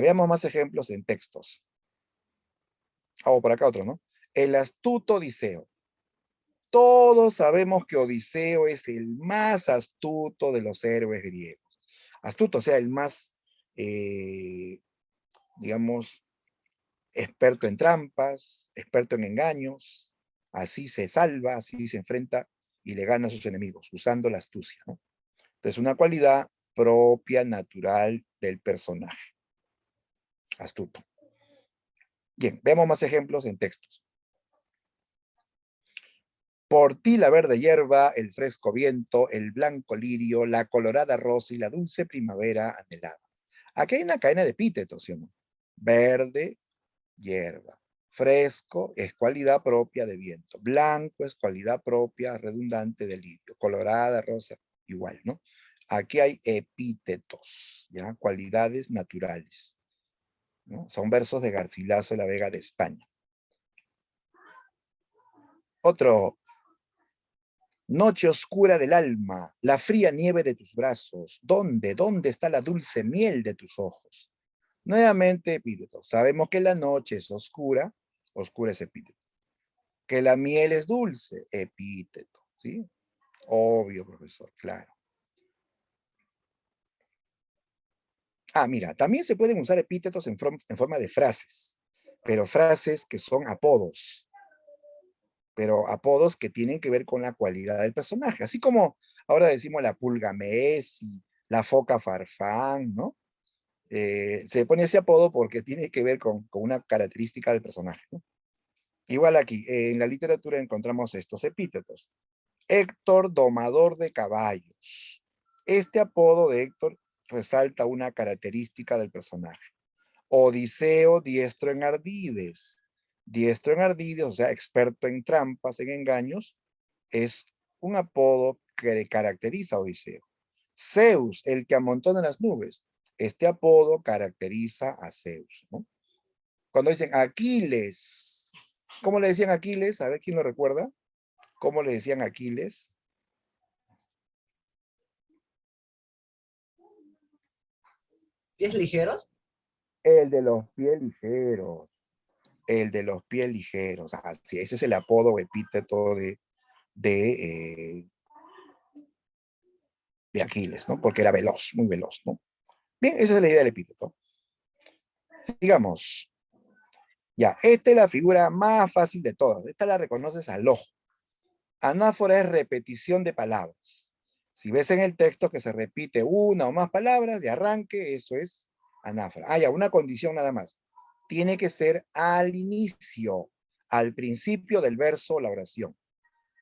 Veamos más ejemplos en textos. Hago por acá otro, ¿no? El astuto Odiseo. Todos sabemos que Odiseo es el más astuto de los héroes griegos. Astuto, o sea, el más, digamos, experto en trampas, experto en engaños, así se salva, así se enfrenta y le gana a sus enemigos, usando la astucia, ¿no? Entonces, una cualidad propia, natural del personaje. Astuto. Bien, veamos más ejemplos en textos. Por ti la verde hierba, el fresco viento, el blanco lirio, la colorada rosa y la dulce primavera anhelada. Aquí hay una cadena de epítetos, ¿sí o no? Verde, hierba. Fresco es cualidad propia de viento. Blanco es cualidad propia redundante de lirio. Colorada, rosa, igual, ¿no? Aquí hay epítetos, ¿ya? Cualidades naturales, ¿no? Son versos de Garcilaso de la Vega de España. Otro. Noche oscura del alma, la fría nieve de tus brazos, ¿dónde está la dulce miel de tus ojos? Nuevamente epíteto. Sabemos que la noche es oscura, oscura es epíteto. Que la miel es dulce, epíteto, ¿sí? Obvio, profesor, claro. Ah, mira, también se pueden usar epítetos en forma de frases, pero frases que son apodos. Pero apodos que tienen que ver con la cualidad del personaje. Así como ahora decimos la pulga Messi, la foca Farfán, ¿no? Se pone ese apodo porque tiene que ver con una característica del personaje, ¿no? Igual aquí, en la literatura encontramos estos epítetos. Héctor, domador de caballos. Este apodo de Héctor resalta una característica del personaje. Odiseo, diestro en ardides. Diestro en ardides, o sea, experto en trampas, en engaños, es un apodo que caracteriza a Odiseo. Zeus, el que amontona las nubes. Este apodo caracteriza a Zeus, ¿no? Cuando dicen Aquiles, ¿cómo le decían Aquiles? A ver, ¿quién lo recuerda? ¿Cómo le decían Aquiles? ¿Pies ligeros? El de los pies ligeros. El de los pies ligeros. Así, ese es el apodo o epíteto de Aquiles, ¿no? Porque era veloz, muy veloz, ¿no? Bien, esa es la idea del epíteto. Sigamos. Ya, esta es la figura más fácil de todas. Esta la reconoces al ojo. Anáfora es repetición de palabras. Si ves en el texto que se repite una o más palabras de arranque, eso es anáfora. Ah, ya, una condición nada más. Tiene que ser al inicio, al principio del verso o la oración.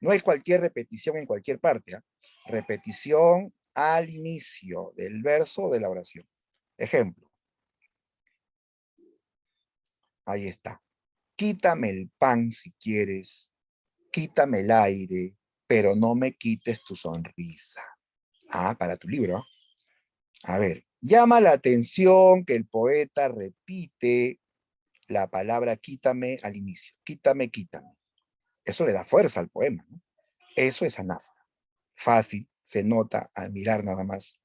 No es cualquier repetición en cualquier parte. ¿Eh? Repetición al inicio del verso o de la oración. Ejemplo. Ahí está. Quítame el pan si quieres, quítame el aire, pero no me quites tu sonrisa. Ah, para tu libro. A ver, llama la atención que el poeta repite la palabra quítame al inicio. Quítame, quítame. Eso le da fuerza al poema, ¿no? Eso es anáfora. Fácil, se nota al mirar nada más.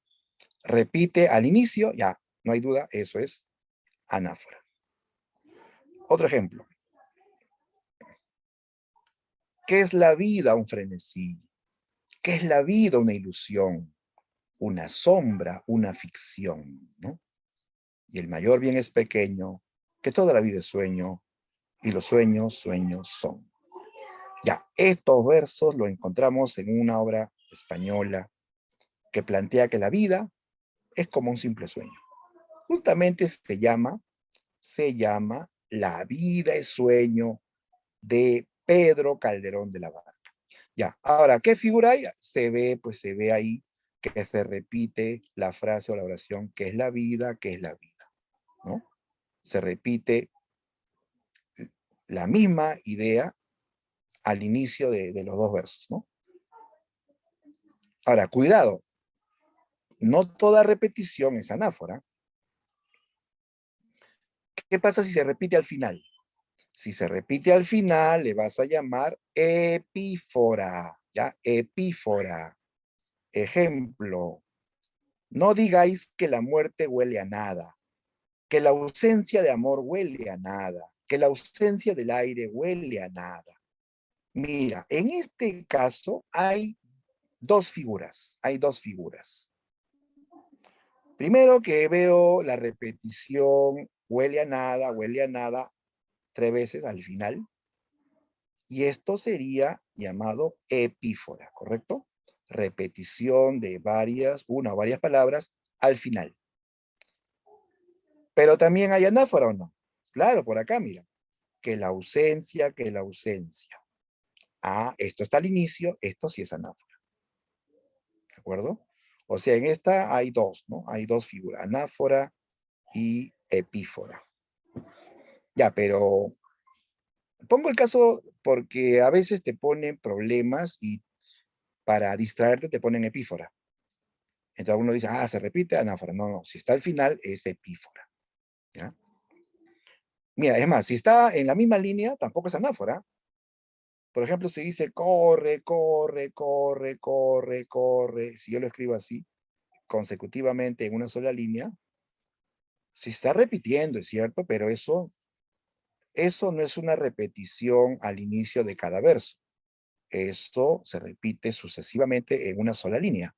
Repite al inicio, ya, no hay duda, eso es anáfora. Otro ejemplo. ¿Qué es la vida? Un frenesí. ¿Qué es la vida? Una ilusión, una sombra, una ficción, ¿no? Y el mayor bien es pequeño, que toda la vida es sueño, y los sueños, sueños son. Ya, estos versos los encontramos en una obra española que plantea que la vida es como un simple sueño. Justamente se llama La vida es sueño de Pedro Calderón de la Barca. Ya, ahora, ¿qué figura hay? Pues se ve ahí que se repite la frase o la oración, ¿qué es la vida? ¿Qué es la vida? ¿No? Se repite la misma idea al inicio de los dos versos, ¿no? Ahora, cuidado, no toda repetición es anáfora. ¿Qué pasa si se repite al final? Si se repite al final, le vas a llamar epífora, ¿ya? Epífora. Ejemplo, no digáis que la muerte huele a nada, que la ausencia de amor huele a nada, que la ausencia del aire huele a nada. Mira, en este caso hay dos figuras, Primero que veo la repetición, huele a nada, 3 veces al final. Y esto sería llamado epífora, ¿correcto? Repetición de una o varias palabras al final. Pero también hay anáfora, ¿o no? Claro, por acá, mira. Que la ausencia, que la ausencia. Ah, esto está al inicio, esto sí es anáfora. ¿De acuerdo? O sea, en esta hay dos, ¿no? Hay dos figuras, anáfora y epífora. Ya, pero pongo el caso porque a veces te ponen problemas y para distraerte te ponen epífora. Entonces uno dice, se repite anáfora. No, no, si está al final es epífora. ¿Ya? Mira, es más, si está en la misma línea, tampoco es anáfora. Por ejemplo, se dice corre, corre, corre, corre, corre. Si yo lo escribo así, consecutivamente en una sola línea, se está repitiendo, es cierto, pero eso no es una repetición al inicio de cada verso. Esto se repite sucesivamente en una sola línea.